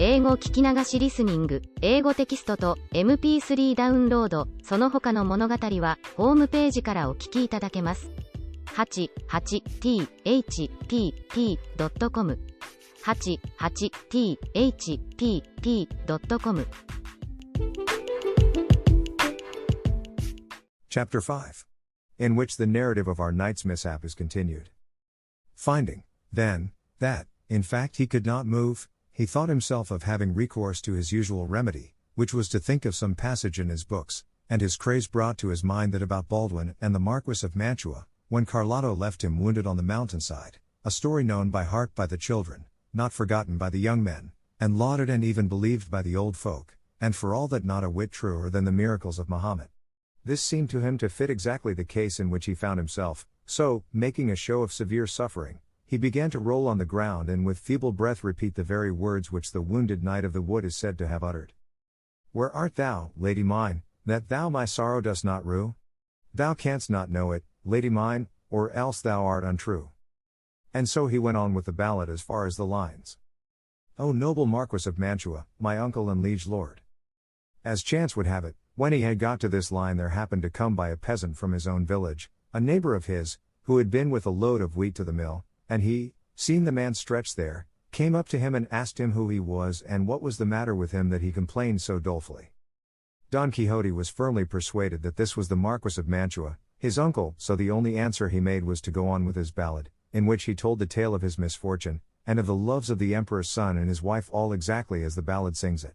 英語聞き流しリスニング、英語テキストと MP3 ダウンロード、その他の物語はホームページからお聞きいただけます。88thpp.com 88thpp.com Chapter 5. In which the narrative of our night's mishap is continued. Finding, then, that, in fact he could not move, he thought himself of having recourse to his usual remedy, which was to think of some passage in his books, and his craze brought to his mind that about Baldwin and the Marquis of Mantua, when Carlotta left him wounded on the mountainside, a story known by heart by the children, not forgotten by the young men, and lauded and even believed by the old folk, and for all that not a whit truer than the miracles of Mahomet. This seemed to him to fit exactly the case in which he found himself, so, making a show of severe suffering, he began to roll on the ground and with feeble breath repeat the very words which the wounded knight of the wood is said to have uttered. Where art thou, lady mine, that thou my sorrow dost not rue? Thou canst not know it, lady mine, or else thou art untrue. And so he went on with the ballad as far as the lines. O noble Marquis of Mantua, my uncle and liege lord. As chance would have it, when he had got to this line there happened to come by a peasant from his own village, a neighbor of his, who had been with a load of wheat to the mill, and he, seeing the man stretched there, came up to him and asked him who he was and what was the matter with him that he complained so dolefully. Don Quixote was firmly persuaded that this was the Marquis of Mantua, his uncle, so the only answer he made was to go on with his ballad, in which he told the tale of his misfortune, and of the loves of the emperor's son and his wife all exactly as the ballad sings it.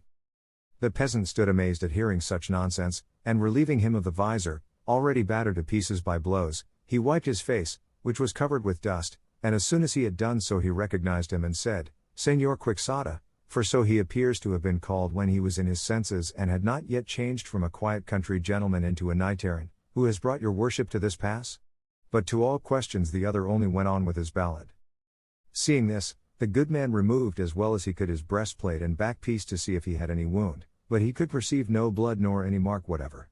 The peasant stood amazed at hearing such nonsense, and relieving him of the visor, already battered to pieces by blows, he wiped his face, which was covered with dust, and as soon as he had done so he recognized him and said, Señor Quixote, for so he appears to have been called when he was in his senses and had not yet changed from a quiet country gentleman into a knight errant, who has brought your worship to this pass? But to all questions the other only went on with his ballad. Seeing this, the good man removed as well as he could his breastplate and back piece to see if he had any wound, but he could perceive no blood nor any mark whatever.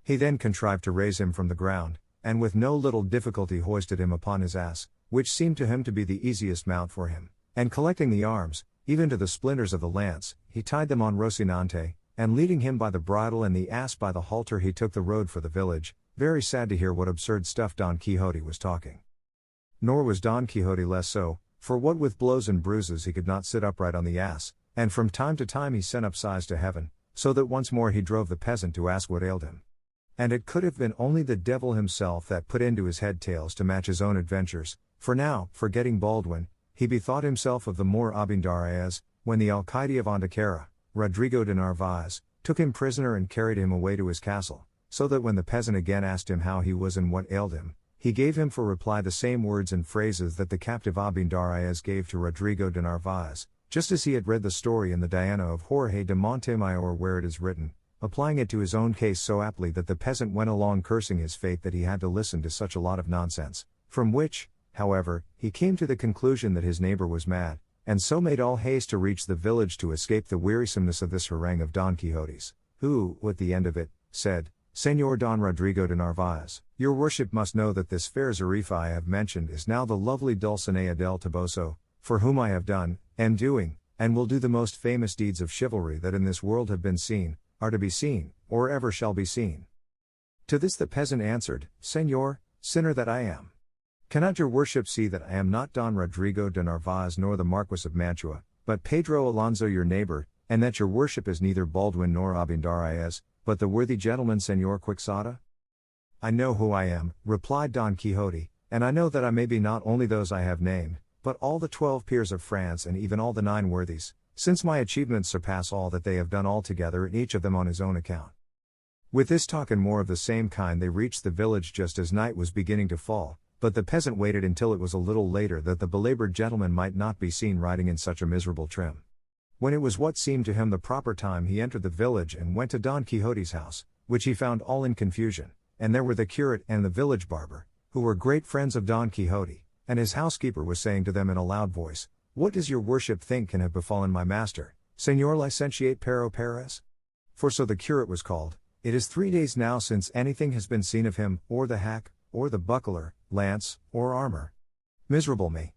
He then contrived to raise him from the ground, and with no little difficulty hoisted him upon his ass, which seemed to him to be the easiest mount for him, and collecting the arms, even to the splinters of the lance, he tied them on Rocinante, and leading him by the bridle and the ass by the halter he took the road for the village, very sad to hear what absurd stuff Don Quixote was talking. Nor was Don Quixote less so, for what with blows and bruises he could not sit upright on the ass, and from time to time he sent up sighs to heaven, so that once more he drove the peasant to ask what ailed him. And it could have been only the devil himself that put into his head tales to match his own adventures, for now, forgetting Baldwin, he bethought himself of the Moor Abindarraez, when the alcaide of Antequera, Rodrigo de Narvaez, took him prisoner and carried him away to his castle, so that when the peasant again asked him how he was and what ailed him, he gave him for reply the same words and phrases that the captive Abindarraez gave to Rodrigo de Narvaez, just as he had read the story in the Diana of Jorge de Montemayor where it is written, applying it to his own case so aptly that the peasant went along cursing his fate that he had to listen to such a lot of nonsense, from which, however, he came to the conclusion that his neighbor was mad, and so made all haste to reach the village to escape the wearisomeness of this harangue of Don Quixote's, who, at the end of it, said, Señor Don Rodrigo de Narvaez, your worship must know that this fair Zarifa I have mentioned is now the lovely Dulcinea del Toboso, for whom I have done, am doing, and will do the most famous deeds of chivalry that in this world have been seen, are to be seen, or ever shall be seen. To this the peasant answered, Señor, sinner that I am. Cannot your worship see that I am not Don Rodrigo de Narvaez nor the Marquis of Mantua, but Pedro Alonso your neighbor, and that your worship is neither Baldwin nor Abindarraez, but the worthy gentleman Señor Quixote? I know who I am, replied Don Quixote, and I know that I may be not only those I have named, but all the 12 peers of France and even all the 9 worthies, since my achievements surpass all that they have done altogether and each of them on his own account. With this talk and more of the same kind they reached the village just as night was beginning to fall, but the peasant waited until it was a little later that the belabored gentleman might not be seen riding in such a miserable trim. When it was what seemed to him the proper time he entered the village and went to Don Quixote's house, which he found all in confusion, and there were the curate and the village barber, who were great friends of Don Quixote, and his housekeeper was saying to them in a loud voice, What does your worship think can have befallen my master, Señor Licentiate Pero Perez? For so the curate was called. It is 3 days now since anything has been seen of him, or the hack, or the buckler, lance, or armor. Miserable me!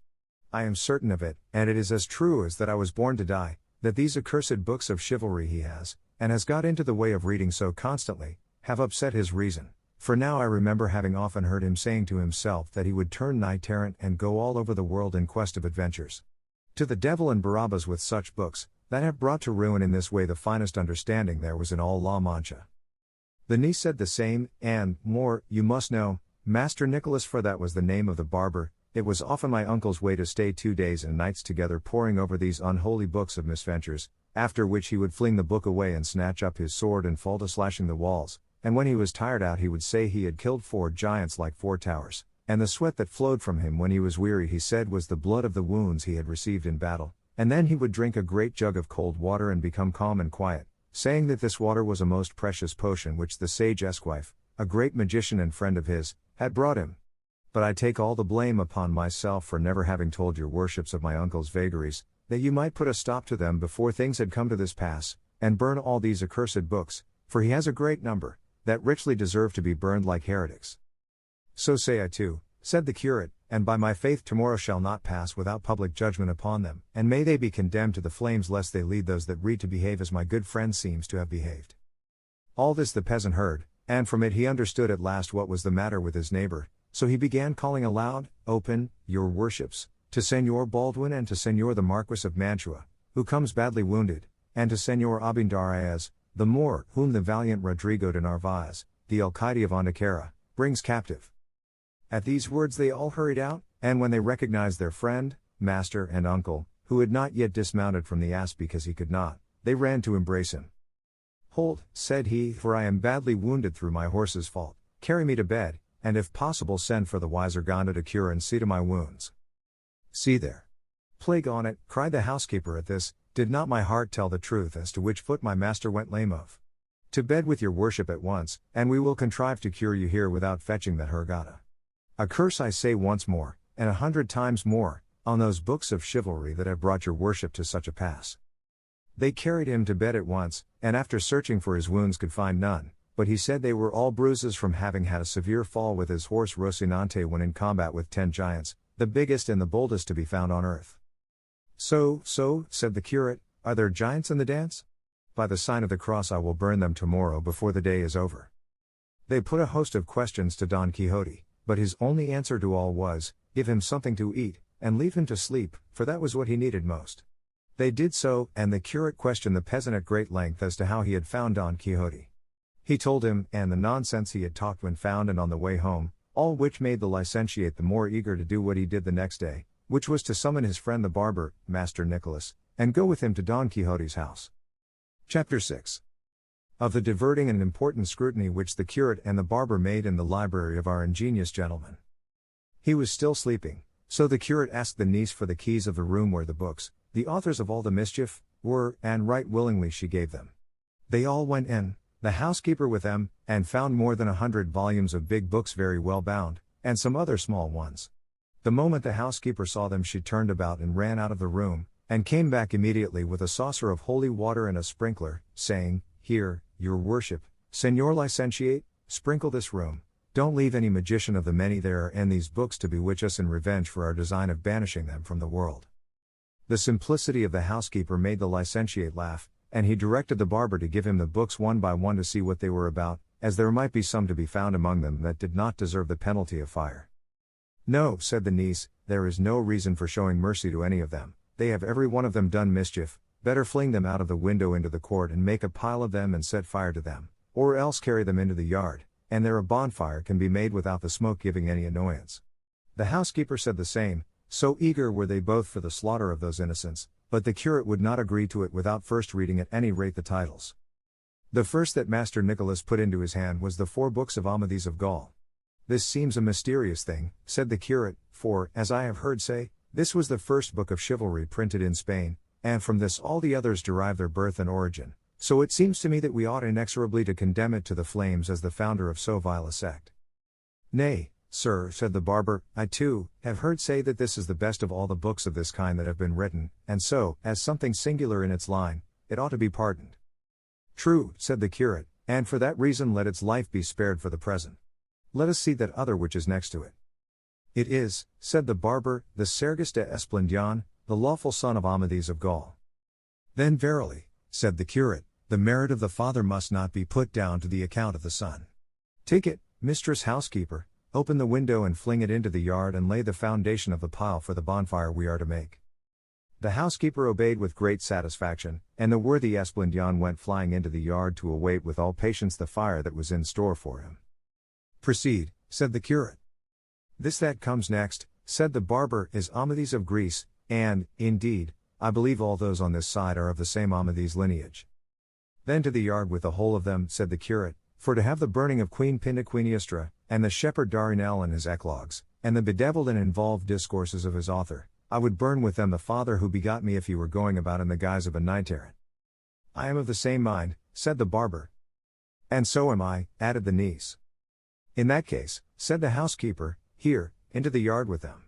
I am certain of it, and it is as true as that I was born to die, that these accursed books of chivalry he has, and has got into the way of reading so constantly, have upset his reason. For now I remember having often heard him saying to himself that he would turn knight-errant and go all over the world in quest of adventures. To the devil and Barabbas with such books, that have brought to ruin in this way the finest understanding there was in all La Mancha. The niece said the same, and, more, you must know, Master Nicholas, for that was the name of the barber, it was often my uncle's way to stay 2 days and nights together poring over these unholy books of misventures, after which he would fling the book away and snatch up his sword and fall to slashing the walls, and when he was tired out he would say he had killed 4 giants like 4 towers, and the sweat that flowed from him when he was weary he said was the blood of the wounds he had received in battle, and then he would drink a great jug of cold water and become calm and quiet, saying that this water was a most precious potion which the sage Esquife, a great magician and friend of his, had brought him. But I take all the blame upon myself for never having told your worships of my uncle's vagaries, that you might put a stop to them before things had come to this pass, and burn all these accursed books, for he has a great number, that richly deserve to be burned like heretics. So say I too, said the curate, and by my faith tomorrow shall not pass without public judgment upon them, and may they be condemned to the flames lest they lead those that read to behave as my good friend seems to have behaved. All this the peasant heard, and from it he understood at last what was the matter with his neighbor, so he began calling aloud, Open, your worships, to Señor Baldwin and to Señor the Marquis of Mantua, who comes badly wounded, and to Señor Abindarraez, the Moor, whom the valiant Rodrigo de Narvaez, the Alcaide of Antequera, brings captive. At these words they all hurried out, and when they recognized their friend, master and uncle, who had not yet dismounted from the ass because he could not, they ran to embrace him. Hold, said he, for I am badly wounded through my horse's fault, carry me to bed, and if possible send for the wiser Gonda to cure and see to my wounds. See there. Plague on it, cried the housekeeper at this, did not my heart tell the truth as to which foot my master went lame of? To bed with your worship at once, and we will contrive to cure you here without fetching that Hergada. A curse I say once more, and 100 times more, on those books of chivalry that have brought your worship to such a pass. They carried him to bed at once, and after searching for his wounds could find none, but he said they were all bruises from having had a severe fall with his horse Rocinante when in combat with 10 giants, the biggest and the boldest to be found on earth. So, said the curate, are there giants in the dance? By the sign of the cross I will burn them tomorrow before the day is over. They put a host of questions to Don Quixote, but his only answer to all was, give him something to eat, and leave him to sleep, for that was what he needed most. They did so, and the curate questioned the peasant at great length as to how he had found Don Quixote. He told him, and the nonsense he had talked when found and on the way home, all which made the licentiate the more eager to do what he did the next day, which was to summon his friend the barber, Master Nicholas, and go with him to Don Quixote's house. Chapter 6. Of the diverting and important scrutiny which the curate and the barber made in the library of our ingenious gentleman. He was still sleeping, so the curate asked the niece for the keys of the room where the books, the authors of all the mischief, were, and right willingly she gave them. They all went in, the housekeeper with them, and found more than 100 volumes of big books very well bound, and some other small ones. The moment the housekeeper saw them she turned about and ran out of the room, and came back immediately with a saucer of holy water and a sprinkler, saying, Here, your worship, Señor Licentiate, sprinkle this room, don't leave any magician of the many there and these books to bewitch us in revenge for our design of banishing them from the world. The simplicity of the housekeeper made the licentiate laugh, and he directed the barber to give him the books one by one to see what they were about, as there might be some to be found among them that did not deserve the penalty of fire. No, said the niece, there is no reason for showing mercy to any of them, they have every one of them done mischief, better fling them out of the window into the court and make a pile of them and set fire to them, or else carry them into the yard, and there a bonfire can be made without the smoke giving any annoyance. The housekeeper said the same, so eager were they both for the slaughter of those innocents, but the curate would not agree to it without first reading at any rate the titles. The first that Master Nicholas put into his hand was the 4 books of Amadis of Gaul. This seems a mysterious thing, said the curate, for, as I have heard say, this was the first book of chivalry printed in Spain, and from this all the others derive their birth and origin, so it seems to me that we ought inexorably to condemn it to the flames as the founder of so vile a sect. Nay, sir, said the barber, I too, have heard say that this is the best of all the books of this kind that have been written, and so, as something singular in its line, it ought to be pardoned. True, said the curate, and for that reason let its life be spared for the present. Let us see that other which is next to it. It is, said the barber, the Sergus de Esplandian, the lawful son of Amadis of Gaul. Then verily, said the curate, the merit of the father must not be put down to the account of the son. Take it, mistress housekeeper, open the window and fling it into the yard and lay the foundation of the pile for the bonfire we are to make. The housekeeper obeyed with great satisfaction, and the worthy Esplandian went flying into the yard to await with all patience the fire that was in store for him. Proceed, said the curate. This that comes next, said the barber, is Amadis of Greece, and, indeed, I believe all those on this side are of the same Amadis lineage. Then to the yard with the whole of them, said the curate, for to have the burning of Queen Pinaquiniestra, and the shepherd Darinel and his eclogues, and the bedeviled and involved discourses of his author, I would burn with them the father who begot me if he were going about in the guise of a knight-errant. I am of the same mind, said the barber. And so am I, added the niece. In that case, said the housekeeper, here, into the yard with them.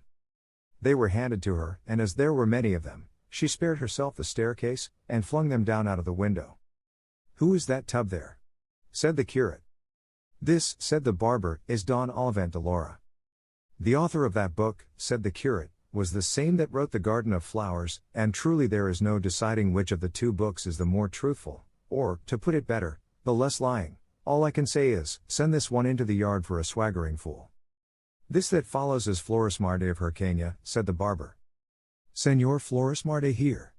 They were handed to her, and as there were many of them, she spared herself the staircase, and flung them down out of the window. Who is that tub there? Said the curate. This, said the barber, is Don Olivant de Laura. The author of that book, said the curate, was the same that wrote The Garden of Flowers, and truly there is no deciding which of the two books is the more truthful, or, to put it better, the less lying. All I can say is, send this one into the yard for a swaggering fool. This that follows is Florismarte of Hircania, said the barber. Senor Florismarte here,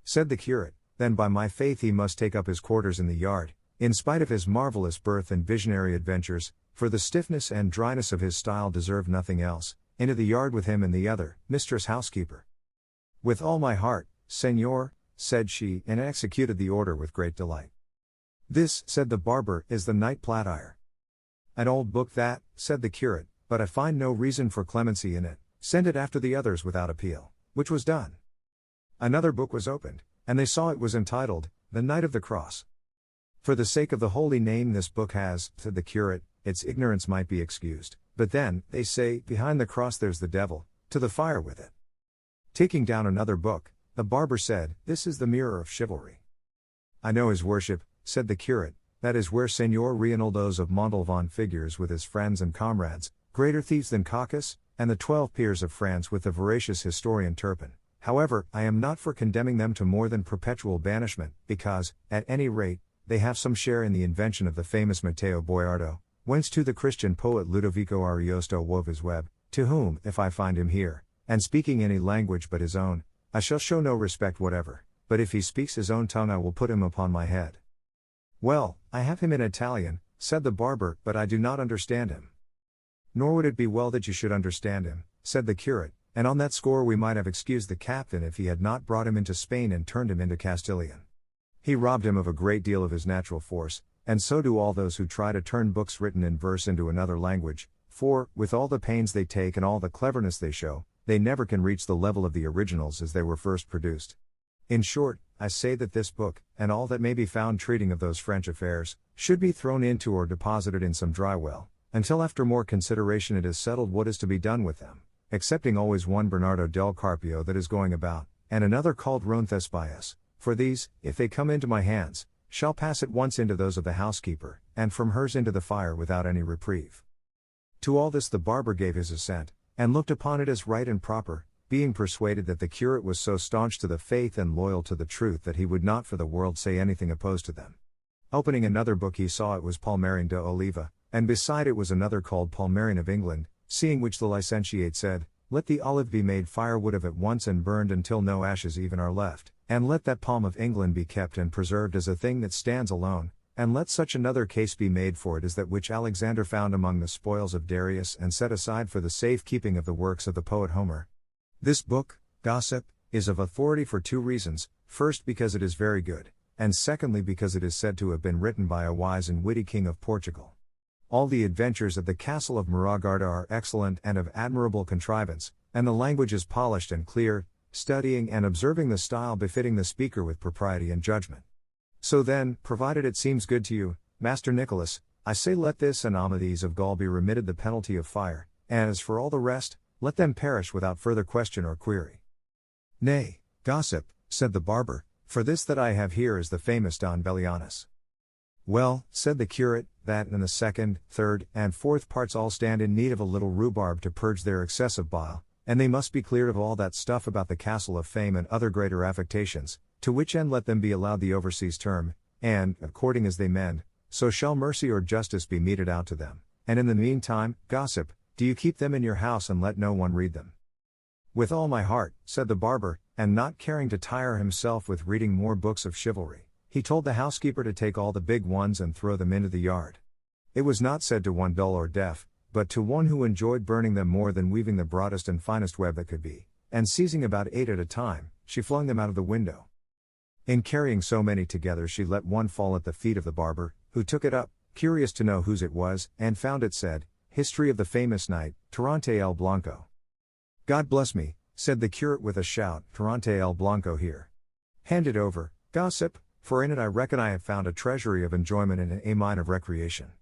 said the curate, then by my faith he must take up his quarters in the yard, in spite of his marvelous birth and visionary adventures, for the stiffness and dryness of his style deserve nothing else. Into the yard with him and the other, mistress housekeeper. With all my heart, senor, said she, and executed the order with great delight. This, said the barber, is the Night Platire. An old book that, said the curate, but I find no reason for clemency in it, send it after the others without appeal, which was done. Another book was opened, and they saw it was entitled, The Knight of the Cross. For the sake of the holy name this book has, said the curate, its ignorance might be excused. But then, they say, behind the cross there's the devil, to the fire with it. Taking down another book, the barber said, this is the Mirror of Chivalry. I know his worship, said the curate, that is where Senor Reinaldos of Montalvan figures with his friends and comrades, greater thieves than Cacus, and the 12 peers of France with the voracious historian Turpin. However, I am not for condemning them to more than perpetual banishment, because, at any rate, they have some share in the invention of the famous Matteo Boiardo, whence to the Christian poet Ludovico Ariosto wove his web, to whom, if I find him here, and speaking any language but his own, I shall show no respect whatever, but if he speaks his own tongue I will put him upon my head. Well, I have him in Italian, said the barber, but I do not understand him. Nor would it be well that you should understand him, said the curate, and on that score we might have excused the captain if he had not brought him into Spain and turned him into Castilian. He robbed him of a great deal of his natural force, and so do all those who try to turn books written in verse into another language, for, with all the pains they take and all the cleverness they show, they never can reach the level of the originals as they were first produced. In short, I say that this book, and all that may be found treating of those French affairs, should be thrown into or deposited in some dry well, until after more consideration it is settled what is to be done with them, excepting always one Bernardo del Carpio that is going about, and another called Roncesvalles, for these, if they come into my hands, shall pass at once into those of the housekeeper, and from hers into the fire without any reprieve. To all this the barber gave his assent, and looked upon it as right and proper, being persuaded that the curate was so staunch to the faith and loyal to the truth that he would not for the world say anything opposed to them. Opening another book he saw it was Palmerin de Oliva, and beside it was another called Palmerin of England, seeing which the licentiate said, let the olive be made firewood of at once and burned until no ashes even are left. And let that palm of England be kept and preserved as a thing that stands alone, and let such another case be made for it as that which Alexander found among the spoils of Darius and set aside for the safe keeping of the works of the poet Homer. This book, gossip, is of authority for two reasons, first because it is very good, and secondly because it is said to have been written by a wise and witty king of Portugal. All the adventures of the castle of Maragarda are excellent and of admirable contrivance, and the language is polished and clear, studying and observing the style befitting the speaker with propriety and judgment. So then, provided it seems good to you, Master Nicholas, I say let this and Amadis of Gaul be remitted the penalty of fire, and as for all the rest, let them perish without further question or query. Nay, gossip, said the barber, for this that I have here is the famous Don Bellianus. Well, said the curate, that and the second, third, and fourth parts all stand in need of a little rhubarb to purge their excessive bile, and they must be cleared of all that stuff about the castle of fame and other greater affectations, to which end let them be allowed the overseas term, and, according as they mend, so shall mercy or justice be meted out to them. And in the meantime, gossip, do you keep them in your house and let no one read them? With all my heart, said the barber, and not caring to tire himself with reading more books of chivalry, he told the housekeeper to take all the big ones and throw them into the yard. It was not said to one dull or deaf, but to one who enjoyed burning them more than weaving the broadest and finest web that could be, and seizing about 8 at a time, she flung them out of the window. In carrying so many together she let one fall at the feet of the barber, who took it up, curious to know whose it was, and found it said, History of the Famous Knight, Tirante el Blanco. God bless me, said the curate with a shout, Tirante el Blanco here. Hand it over, gossip, for in it I reckon I have found a treasury of enjoyment and a mine of recreation.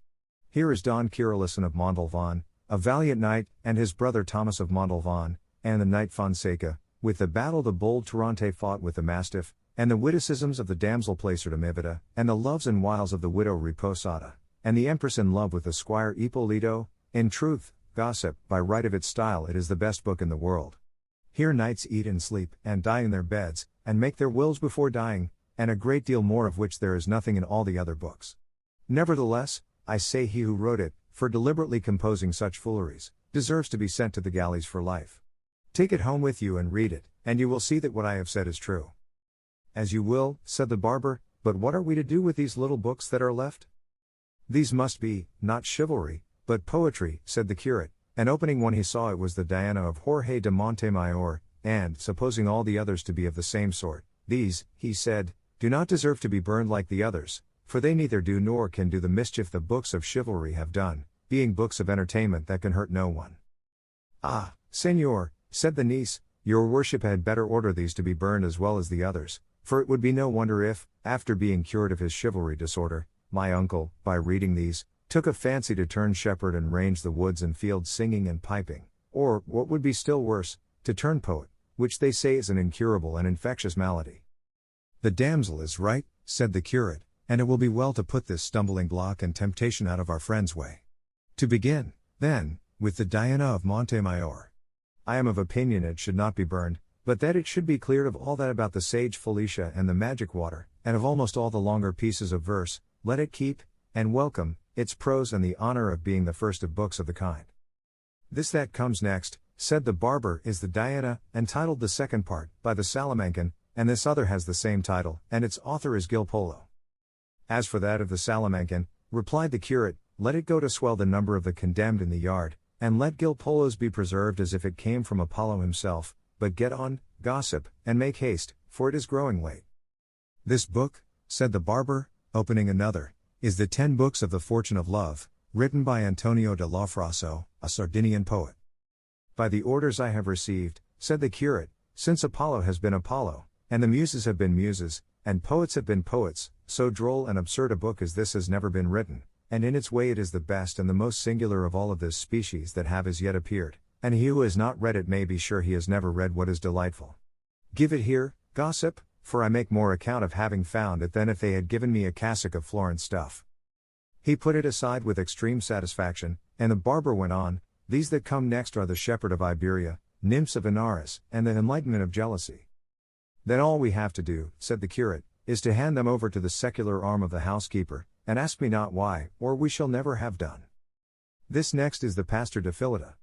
Here is Don Kirillison of Montalvan, a valiant knight, and his brother Thomas of Montalvan, and the knight Fonseca, with the battle the bold Tirante fought with the mastiff, and the witticisms of the damsel Placerdomivida, and the loves and wiles of the widow Riposada, and the empress in love with the squire Ippolito. In truth, gossip, by right of its style it is the best book in the world. Here knights eat and sleep, and die in their beds, and make their wills before dying, and a great deal more of which there is nothing in all the other books. Nevertheless, I say he who wrote it, for deliberately composing such fooleries, deserves to be sent to the galleys for life. Take it home with you and read it, and you will see that what I have said is true. As you will, said the barber, but what are we to do with these little books that are left? These must be, not chivalry, but poetry, said the curate, and opening one he saw it was the Diana of Jorge de Montemayor, and, supposing all the others to be of the same sort, these, he said, do not deserve to be burned like the others, for they neither do nor can do the mischief the books of chivalry have done, being books of entertainment that can hurt no one. Ah, senor, said the niece, your worship had better order these to be burned as well as the others, for it would be no wonder if, after being cured of his chivalry disorder, my uncle, by reading these, took a fancy to turn shepherd and range the woods and fields singing and piping, or, what would be still worse, to turn poet, which they say is an incurable and infectious malady. The damsel is right, said the curate, and it will be well to put this stumbling block and temptation out of our friend's way. To begin, then, with the Diana of Montemayor. I am of opinion it should not be burned, but that it should be cleared of all that about the sage Felicia and the magic water, and of almost all the longer pieces of verse. Let it keep, and welcome, its prose and the honor of being the first of books of the kind. This that comes next, said the barber, is the Diana, entitled the second part, by the Salamancan, and this other has the same title, and its author is Gil Polo. As for that of the Salamancan, replied the curate, let it go to swell the number of the condemned in the yard, and let Gil Polo's be preserved as if it came from Apollo himself, but get on, gossip, and make haste, for it is growing late. This book, said the barber, opening another, is the 10 books of the Fortune of Love, written by Antonio de Lafraso, a Sardinian poet. By the orders I have received, said the curate, since Apollo has been Apollo, and the muses have been muses, and poets have been poets, so droll and absurd a book as this has never been written, and in its way it is the best and the most singular of all of this species that have as yet appeared, and he who has not read it may be sure he has never read what is delightful. Give it here, gossip, for I make more account of having found it than if they had given me a cassock of Florence stuff. He put it aside with extreme satisfaction, and the barber went on, these that come next are the Shepherd of Iberia, Nymphs of Inaris, and the Enlightenment of Jealousy. Then all we have to do, said the curate, is to hand them over to the secular arm of the housekeeper, and ask me not why, or we shall never have done. This next is the Pastor de Philida.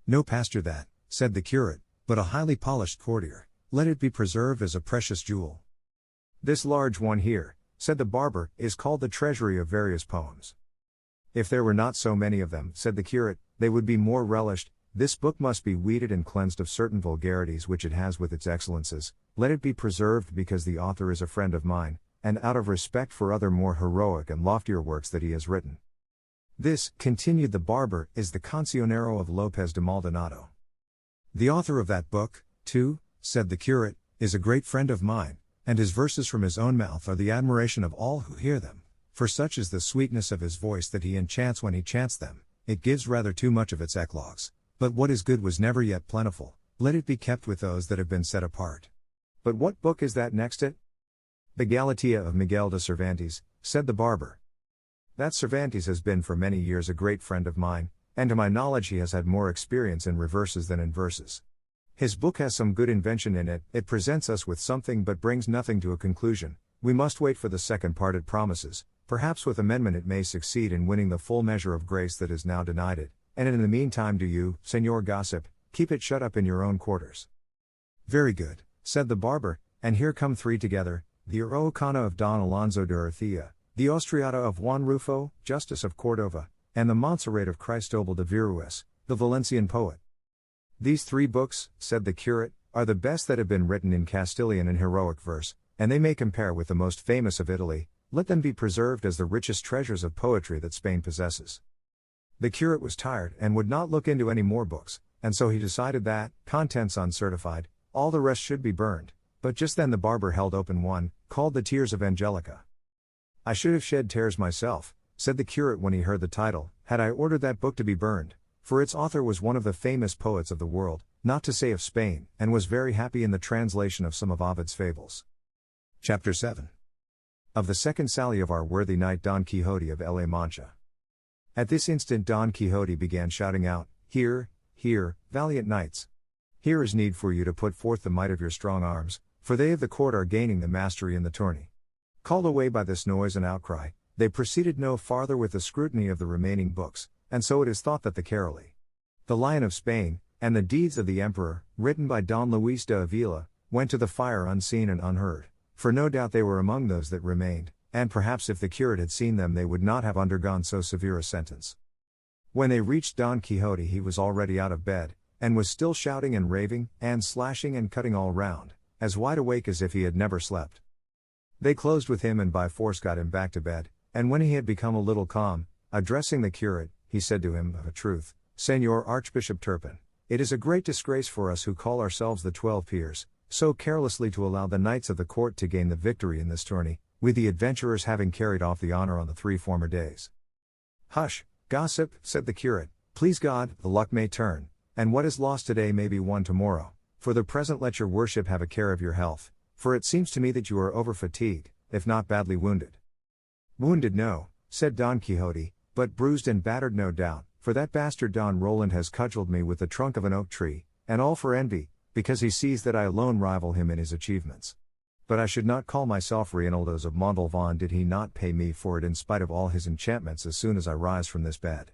No pastor that, said the curate, but a highly polished courtier, let it be preserved as a precious jewel. This large one here, said the barber, is called the Treasury of Various Poems. If there were not so many of them, said the curate, they would be more relished. This book must be weeded and cleansed of certain vulgarities which it has with its excellences. Let it be preserved because the author is a friend of mine, and out of respect for other more heroic and loftier works that he has written. This, continued the barber, is the Cancionero of Lopez de Maldonado. The author of that book, too, said the curate, is a great friend of mine, and his verses from his own mouth are the admiration of all who hear them, for such is the sweetness of his voice that he enchants when he chants them. It gives rather too much of its eclogues, but what is good was never yet plentiful, let it be kept with those that have been set apart. But what book is that next it? The Galatea of Miguel de Cervantes, said the barber. That Cervantes has been for many years a great friend of mine, and to my knowledge he has had more experience in reverses than in verses. His book has some good invention in it, it presents us with something but brings nothing to a conclusion. We must wait for the second part it promises, perhaps with amendment it may succeed in winning the full measure of grace that is now denied it, and in the meantime do you, Señor Gossip, keep it shut up in your own quarters. Very good, said the barber, and here come three together, the Araucana of Don Alonso de Urthia, the Austriata of Juan Rufo, Justice of Cordova, and the Montserrat of Cristobal de Virues, the Valencian poet. These three books, said the curate, are the best that have been written in Castilian and heroic verse, and they may compare with the most famous of Italy. Let them be preserved as the richest treasures of poetry that Spain possesses. The curate was tired and would not look into any more books, and so he decided that, contents uncertified, all the rest should be burned, but just then the barber held open one, called The Tears of Angelica. I should have shed tears myself, said the curate when he heard the title, had I ordered that book to be burned, for its author was one of the famous poets of the world, not to say of Spain, and was very happy in the translation of some of Ovid's fables. Chapter 7. Of the second sally of our worthy knight Don Quixote of La Mancha. At this instant Don Quixote began shouting out, Hear, hear, valiant knights! Here is need for you to put forth the might of your strong arms, for they of the court are gaining the mastery in the tourney. Called away by this noise and outcry, they proceeded no farther with the scrutiny of the remaining books, and so it is thought that the Caroli, the Lion of Spain, and the Deeds of the Emperor, written by Don Luis de Avila, went to the fire unseen and unheard, for no doubt they were among those that remained, and perhaps if the curate had seen them they would not have undergone so severe a sentence. When they reached Don Quixote he was already out of bed, and was still shouting and raving, and slashing and cutting all round, as wide awake as if he had never slept. They closed with him and by force got him back to bed, and when he had become a little calm, addressing the curate, he said to him, Of a truth, Señor Archbishop Turpin, it is a great disgrace for us who call ourselves the 12 peers, so carelessly to allow the knights of the court to gain the victory in this tourney, we the adventurers having carried off the honor on the 3 former days. Hush, gossip, said the curate, please God, the luck may turn, and what is lost today may be won tomorrow. For the present let your worship have a care of your health, for it seems to me that you are over-fatigued, if not badly wounded. Wounded no, said Don Quixote, but bruised and battered no doubt, for that bastard Don Roland has cudgeled me with the trunk of an oak tree, and all for envy, because he sees that I alone rival him in his achievements. But I should not call myself Reinaldos of Montalvan did he not pay me for it in spite of all his enchantments as soon as I rise from this bed.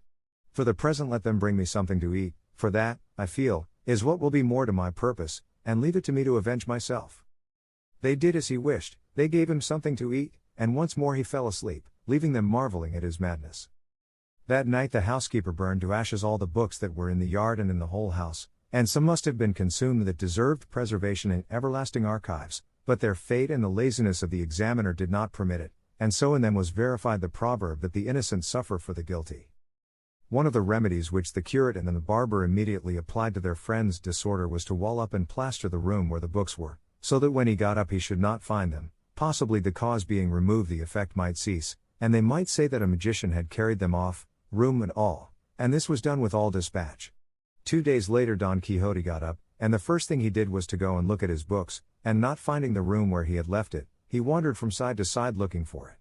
For the present let them bring me something to eat, for that, I feel, is what will be more to my purpose, and leave it to me to avenge myself. They did as he wished, they gave him something to eat, and once more he fell asleep, leaving them marveling at his madness. That night the housekeeper burned to ashes all the books that were in the yard and in the whole house, and some must have been consumed that deserved preservation in everlasting archives, but their fate and the laziness of the examiner did not permit it, and so in them was verified the proverb that the innocent suffer for the guilty. One of the remedies which the curate and the barber immediately applied to their friend's disorder was to wall up and plaster the room where the books were, so that when he got up he should not find them, possibly the cause being removed the effect might cease, and they might say that a magician had carried them off, room and all, and this was done with all dispatch. 2 days later Don Quixote got up, and the first thing he did was to go and look at his books, and not finding the room where he had left it, he wandered from side to side looking for it.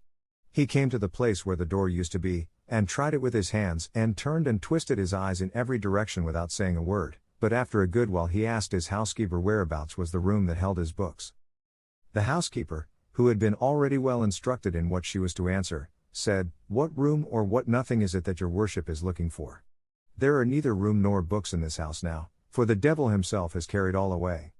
He came to the place where the door used to be, and tried it with his hands, and turned and twisted his eyes in every direction without saying a word, but after a good while he asked his housekeeper whereabouts was the room that held his books. The housekeeper, who had been already well instructed in what she was to answer, said, What room or what nothing is it that your worship is looking for? There are neither room nor books in this house now, for the devil himself has carried all away.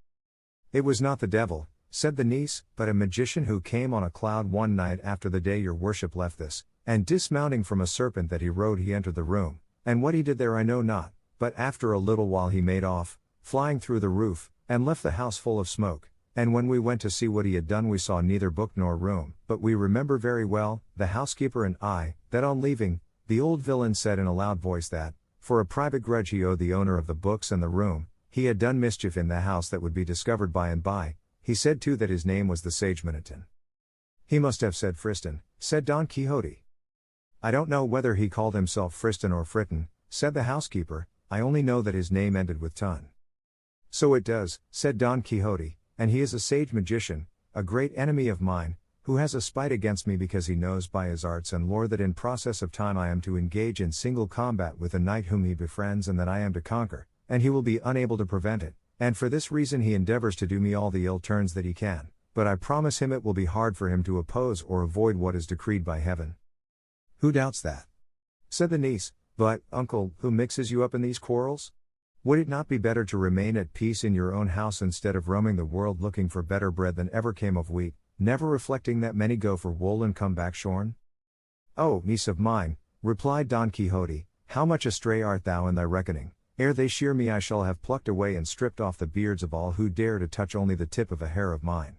It was not the devil, said the niece, but a magician who came on a cloud one night after the day your worship left this, and dismounting from a serpent that he rode he entered the room, and what he did there I know not, but after a little while he made off, flying through the roof, and left the house full of smoke, and when we went to see what he had done we saw neither book nor room, but we remember very well, the housekeeper and I, that on leaving, the old villain said in a loud voice that, for a private grudge he owed the owner of the books and the room, he had done mischief in the house that would be discovered by and by. He said too that his name was the sage Miniton. He must have said Friston, said Don Quixote. I don't know whether he called himself Friston or Fritten, said the housekeeper, I only know that his name ended with Ton. So it does, said Don Quixote, and he is a sage magician, a great enemy of mine, who has a spite against me because he knows by his arts and lore that in process of time I am to engage in single combat with a knight whom he befriends and that I am to conquer, and he will be unable to prevent it, and for this reason he endeavors to do me all the ill turns that he can, but I promise him it will be hard for him to oppose or avoid what is decreed by heaven." "Who doubts that?" said the niece. "But, uncle, who mixes you up in these quarrels? Would it not be better to remain at peace in your own house instead of roaming the world looking for better bread than ever came of wheat, never reflecting that many go for wool and come back shorn?" "Oh, niece of mine," replied Don Quixote, "how much astray art thou in thy reckoning! Ere they shear me I shall have plucked away and stripped off the beards of all who dare to touch only the tip of a hair of mine."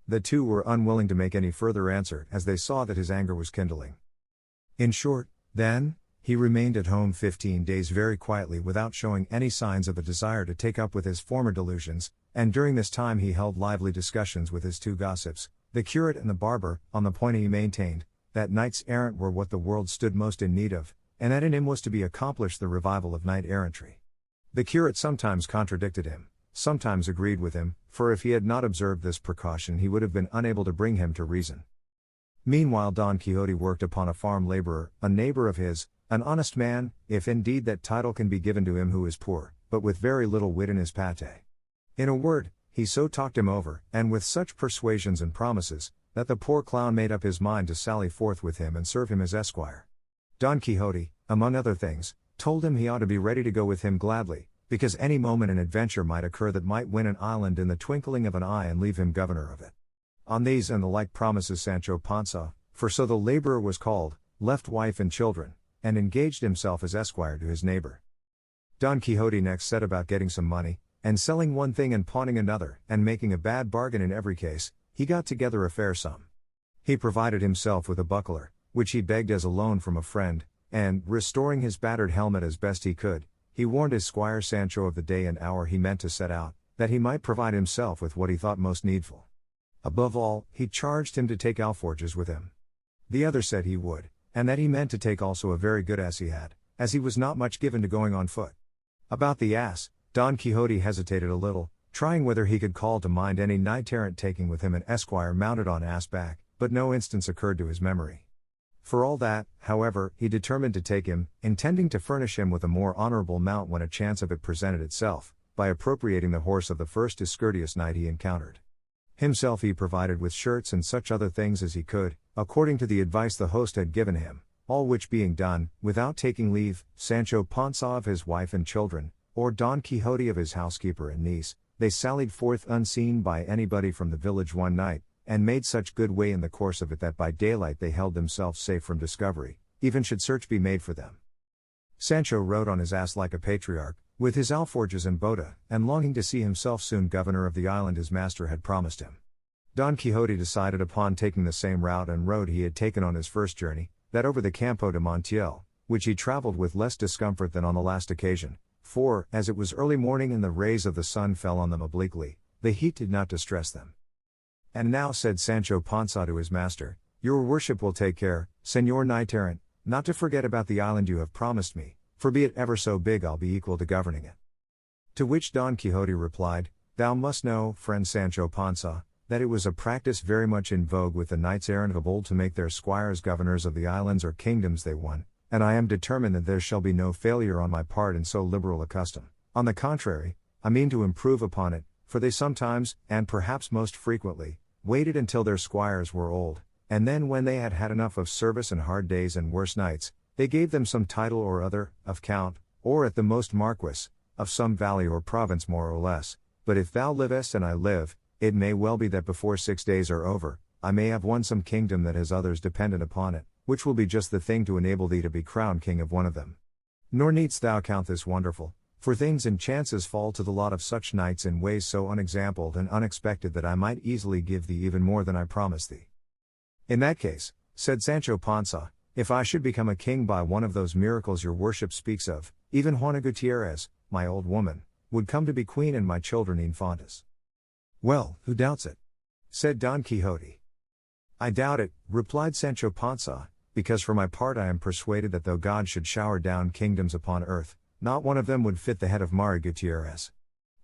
The two were unwilling to make any further answer as they saw that his anger was kindling. In short, then, he remained at home 15 days very quietly without showing any signs of a desire to take up with his former delusions, and during this time he held lively discussions with his two gossips, the curate and the barber, on the point he maintained, that knights errant were what the world stood most in need of, and that in him was to be accomplished the revival of knight errantry. The curate sometimes contradicted him, sometimes agreed with him, for if he had not observed this precaution he would have been unable to bring him to reason. Meanwhile Don Quixote worked upon a farm laborer, a neighbor of his, an honest man, if indeed that title can be given to him who is poor, but with very little wit in his pate. In a word, he so talked him over, and with such persuasions and promises, that the poor clown made up his mind to sally forth with him and serve him as esquire. Don Quixote, among other things, told him he ought to be ready to go with him gladly, because any moment an adventure might occur that might win an island in the twinkling of an eye and leave him governor of it. On these and the like promises Sancho Panza, for so the laborer was called, left wife and children, and engaged himself as esquire to his neighbor. Don Quixote next set about getting some money, and selling one thing and pawning another, and making a bad bargain in every case, he got together a fair sum. He provided himself with a buckler, which he begged as a loan from a friend, and, restoring his battered helmet as best he could, he warned his squire Sancho of the day and hour he meant to set out, that he might provide himself with what he thought most needful. Above all, he charged him to take alforges with him. The other said he would, and that he meant to take also a very good ass he had, as he was not much given to going on foot. About the ass, Don Quixote hesitated a little, trying whether he could call to mind any knight errant taking with him an esquire mounted on ass back, but no instance occurred to his memory. For all that, however, he determined to take him, intending to furnish him with a more honorable mount when a chance of it presented itself, by appropriating the horse of the first discourteous knight he encountered. Himself he provided with shirts and such other things as he could, according to the advice the host had given him, all which being done, without taking leave, Sancho Panza of his wife and children, or Don Quixote of his housekeeper and niece, they sallied forth unseen by anybody from the village one night, and made such good way in the course of it that by daylight they held themselves safe from discovery, even should search be made for them. Sancho rode on his ass like a patriarch, with his alforges and bota, and longing to see himself soon governor of the island his master had promised him. Don Quixote decided upon taking the same route and road he had taken on his first journey, that over the Campo de Montiel, which he travelled with less discomfort than on the last occasion, for, as it was early morning and the rays of the sun fell on them obliquely, the heat did not distress them. "And now," said Sancho Panza to his master, "your worship will take care, Señor Knight Errant, not to forget about the island you have promised me, for be it ever so big I'll be equal to governing it." To which Don Quixote replied, "Thou must know, friend Sancho Panza, that it was a practice very much in vogue with the knights errant of old to make their squires governors of the islands or kingdoms they won, and I am determined that there shall be no failure on my part in so liberal a custom. On the contrary, I mean to improve upon it, for they sometimes, and perhaps most frequently, waited until their squires were old, and then when they had had enough of service and hard days and worse nights, they gave them some title or other, of count, or at the most marquis, of some valley or province more or less, but if thou livest and I live, it may well be that before 6 days are over, I may have won some kingdom that has others dependent upon it, which will be just the thing to enable thee to be crowned king of one of them. Nor needst thou count this wonderful, for things and chances fall to the lot of such knights in ways so unexampled and unexpected that I might easily give thee even more than I promise thee." "In that case," said Sancho Panza, "if I should become a king by one of those miracles your worship speaks of, even Juana Gutierrez, my old woman, would come to be queen and my children infantas." "Well, who doubts it?" said Don Quixote. "I doubt it," replied Sancho Panza, "because for my part I am persuaded that though God should shower down kingdoms upon earth, not one of them would fit the head of Mari Gutierrez.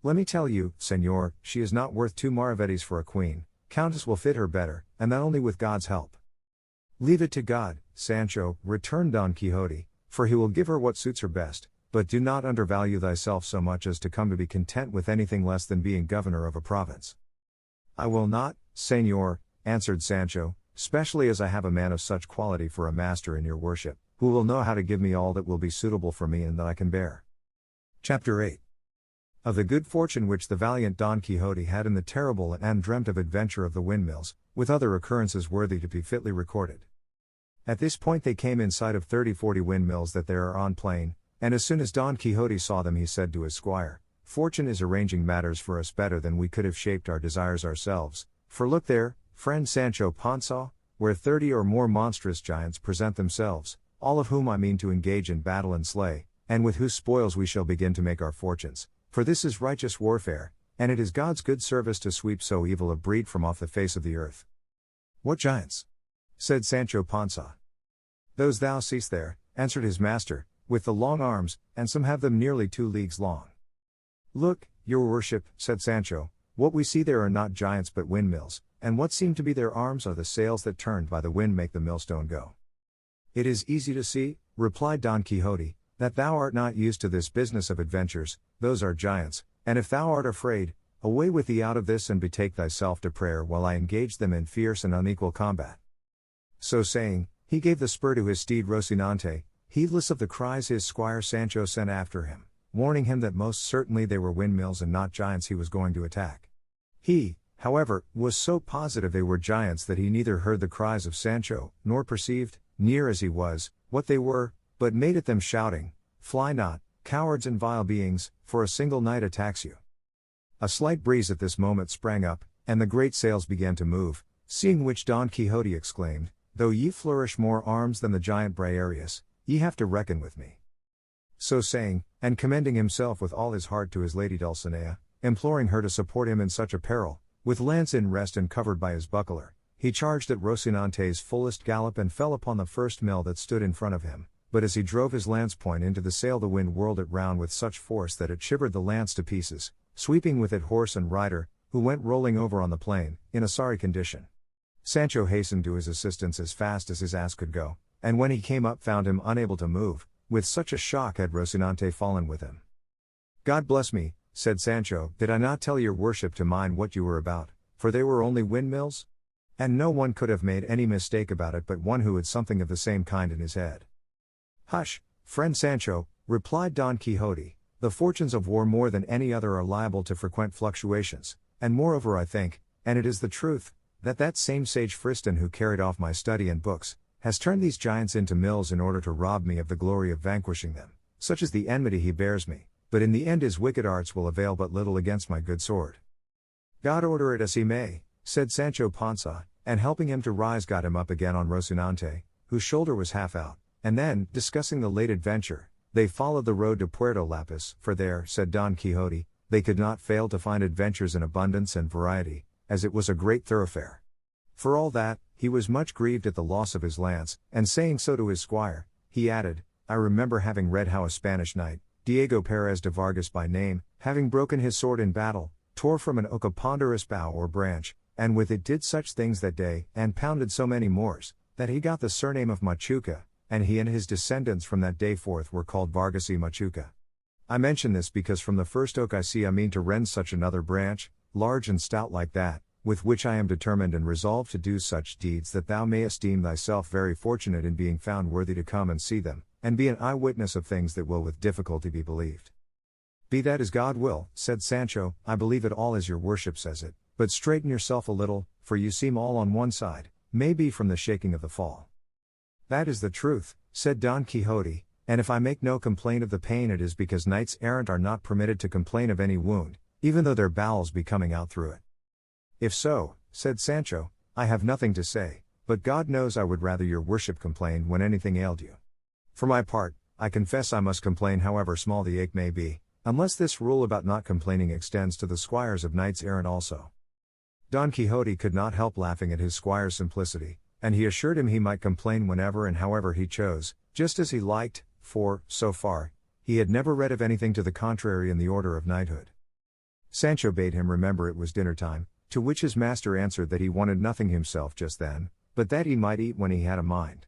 Let me tell you, Señor, she is not worth 2 maravedis for a queen, Countess will fit her better, and that only with God's help." "Leave it to God, Sancho," returned Don Quixote, "for he will give her what suits her best, but do not undervalue thyself so much as to come to be content with anything less than being governor of a province. I will not, Señor, answered Sancho, specially as I have a man of such quality for a master in your worship, who will know how to give me all that will be suitable for me and that I can bear. Chapter 8. Of the good fortune which the valiant Don Quixote had in the terrible and undreamt of adventure of the windmills, with other occurrences worthy to be fitly recorded. At this point they came in sight of 30-40 windmills that there are on plain, and as soon as Don Quixote saw them he said to his squire, Fortune is arranging matters for us better than we could have shaped our desires ourselves, for look there, friend Sancho Panza, where 30 or more monstrous giants present themselves, all of whom I mean to engage in battle and slay, and with whose spoils we shall begin to make our fortunes, for this is righteous warfare, and it is God's good service to sweep so evil a breed from off the face of the earth. What giants? Said Sancho Panza. Those thou seest there, answered his master, with the long arms, and some have them nearly 2 leagues long. Look, your worship, said Sancho, what we see there are not giants but windmills, and what seem to be their arms are the sails that turned by the wind make the millstone go. It is easy to see, replied Don Quixote, that thou art not used to this business of adventures, those are giants, and if thou art afraid, away with thee out of this and betake thyself to prayer while I engage them in fierce and unequal combat. So saying, he gave the spur to his steed Rocinante, heedless of the cries his squire Sancho sent after him, warning him that most certainly they were windmills and not giants he was going to attack. He, however, was so positive they were giants that he neither heard the cries of Sancho, nor perceived, near as he was, what they were, but made at them shouting, Fly not, cowards and vile beings, for a single knight attacks you. A slight breeze at this moment sprang up, and the great sails began to move, seeing which Don Quixote exclaimed, Though ye flourish more arms than the giant Briareus, ye have to reckon with me. So saying, and commending himself with all his heart to his lady Dulcinea, imploring her to support him in such a peril, with lance in rest and covered by his buckler, he charged at Rocinante's fullest gallop and fell upon the first mill that stood in front of him, but as he drove his lance point into the sail the wind whirled it round with such force that it shivered the lance to pieces, sweeping with it horse and rider, who went rolling over on the plain, in a sorry condition. Sancho hastened to his assistance as fast as his ass could go, and when he came up found him unable to move, with such a shock had Rocinante fallen with him. God bless me, said Sancho, did I not tell your worship to mind what you were about, for they were only windmills? And no one could have made any mistake about it but one who had something of the same kind in his head. Hush, friend Sancho, replied Don Quixote, the fortunes of war more than any other are liable to frequent fluctuations, and moreover I think, and it is the truth, that same sage Friston who carried off my study and books, has turned these giants into mills in order to rob me of the glory of vanquishing them, such is the enmity he bears me, but in the end his wicked arts will avail but little against my good sword. God order it as he may, said Sancho Panza, and helping him to rise got him up again on Rocinante, whose shoulder was half out, and then, discussing the late adventure, they followed the road to Puerto Lapis, for there, said Don Quixote, they could not fail to find adventures in abundance and variety, as it was a great thoroughfare. For all that, he was much grieved at the loss of his lance, and saying so to his squire, he added, I remember having read how a Spanish knight, Diego Perez de Vargas by name, having broken his sword in battle, tore from an oak a ponderous bough or branch, and with it did such things that day, and pounded so many Moors, that he got the surname of Machuca, and he and his descendants from that day forth were called Vargas y Machuca. I mention this because from the first oak I see I mean to rend such another branch, large and stout like that, with which I am determined and resolved to do such deeds that thou may esteem thyself very fortunate in being found worthy to come and see them, and be an eyewitness of things that will with difficulty be believed. Be that as God will, said Sancho, I believe it all as your worship says it, but straighten yourself a little, for you seem all on one side, may be from the shaking of the fall. That is the truth, said Don Quixote, and if I make no complaint of the pain it is because knights errant are not permitted to complain of any wound, even though their bowels be coming out through it. If so, said Sancho, I have nothing to say, but God knows I would rather your worship complain when anything ailed you. For my part, I confess I must complain however small the ache may be, unless this rule about not complaining extends to the squires of knights errant also. Don Quixote could not help laughing at his squire's simplicity, and he assured him he might complain whenever and however he chose, just as he liked, for, so far, he had never read of anything to the contrary in the order of knighthood. Sancho bade him remember it was dinner time, to which his master answered that he wanted nothing himself just then, but that he might eat when he had a mind.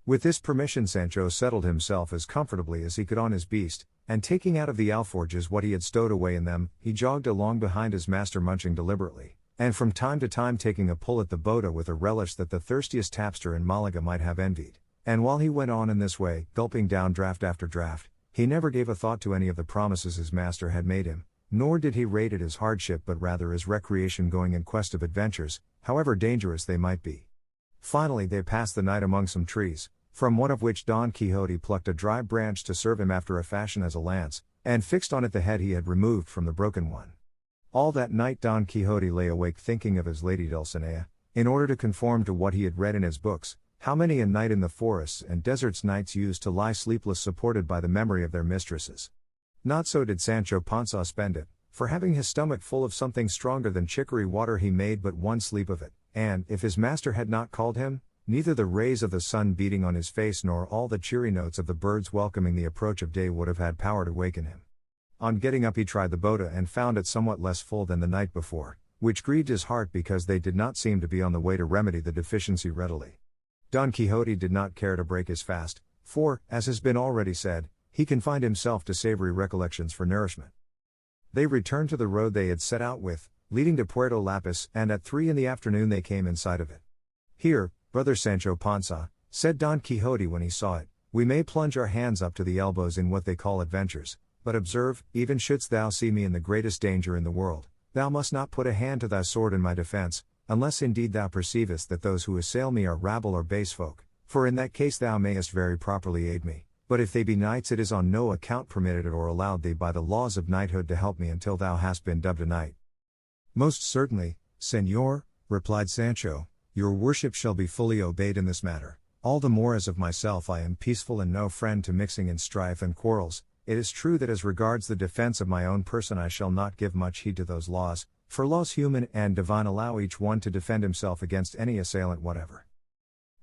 With this permission Sancho settled himself as comfortably as he could on his beast, and taking out of the alforges what he had stowed away in them, he jogged along behind his master, munching deliberately, and from time to time taking a pull at the bota with a relish that the thirstiest tapster in Malaga might have envied. And while he went on in this way, gulping down draught after draught, he never gave a thought to any of the promises his master had made him, nor did he rate it as hardship but rather as recreation, going in quest of adventures, however dangerous they might be. Finally they passed the night among some trees, from one of which Don Quixote plucked a dry branch to serve him after a fashion as a lance, and fixed on it the head he had removed from the broken one. All that night Don Quixote lay awake thinking of his lady Dulcinea, in order to conform to what he had read in his books, how many a night in the forests and deserts knights used to lie sleepless supported by the memory of their mistresses. Not so did Sancho Panza spend it, for having his stomach full of something stronger than chicory water he made but one sleep of it, and, if his master had not called him, neither the rays of the sun beating on his face nor all the cheery notes of the birds welcoming the approach of day would have had power to waken him. On getting up he tried the bota and found it somewhat less full than the night before, which grieved his heart because they did not seem to be on the way to remedy the deficiency readily. Don Quixote did not care to break his fast, for, as has been already said, he confined himself to savory recollections for nourishment. They returned to the road they had set out with, leading to Puerto Lapis, and at 3 in the afternoon they came in sight of it. "Here, brother Sancho Panza," said Don Quixote when he saw it, "we may plunge our hands up to the elbows in what they call adventures, but observe, even shouldst thou see me in the greatest danger in the world, thou must not put a hand to thy sword in my defence, unless indeed thou perceivest that those who assail me are rabble or base folk, for in that case thou mayest very properly aid me, but if they be knights it is on no account permitted or allowed thee by the laws of knighthood to help me until thou hast been dubbed a knight." "Most certainly, señor," replied Sancho, "your worship shall be fully obeyed in this matter, all the more as of myself I am peaceful and no friend to mixing in strife and quarrels. It is true that as regards the defense of my own person I shall not give much heed to those laws, for laws human and divine allow each one to defend himself against any assailant whatever."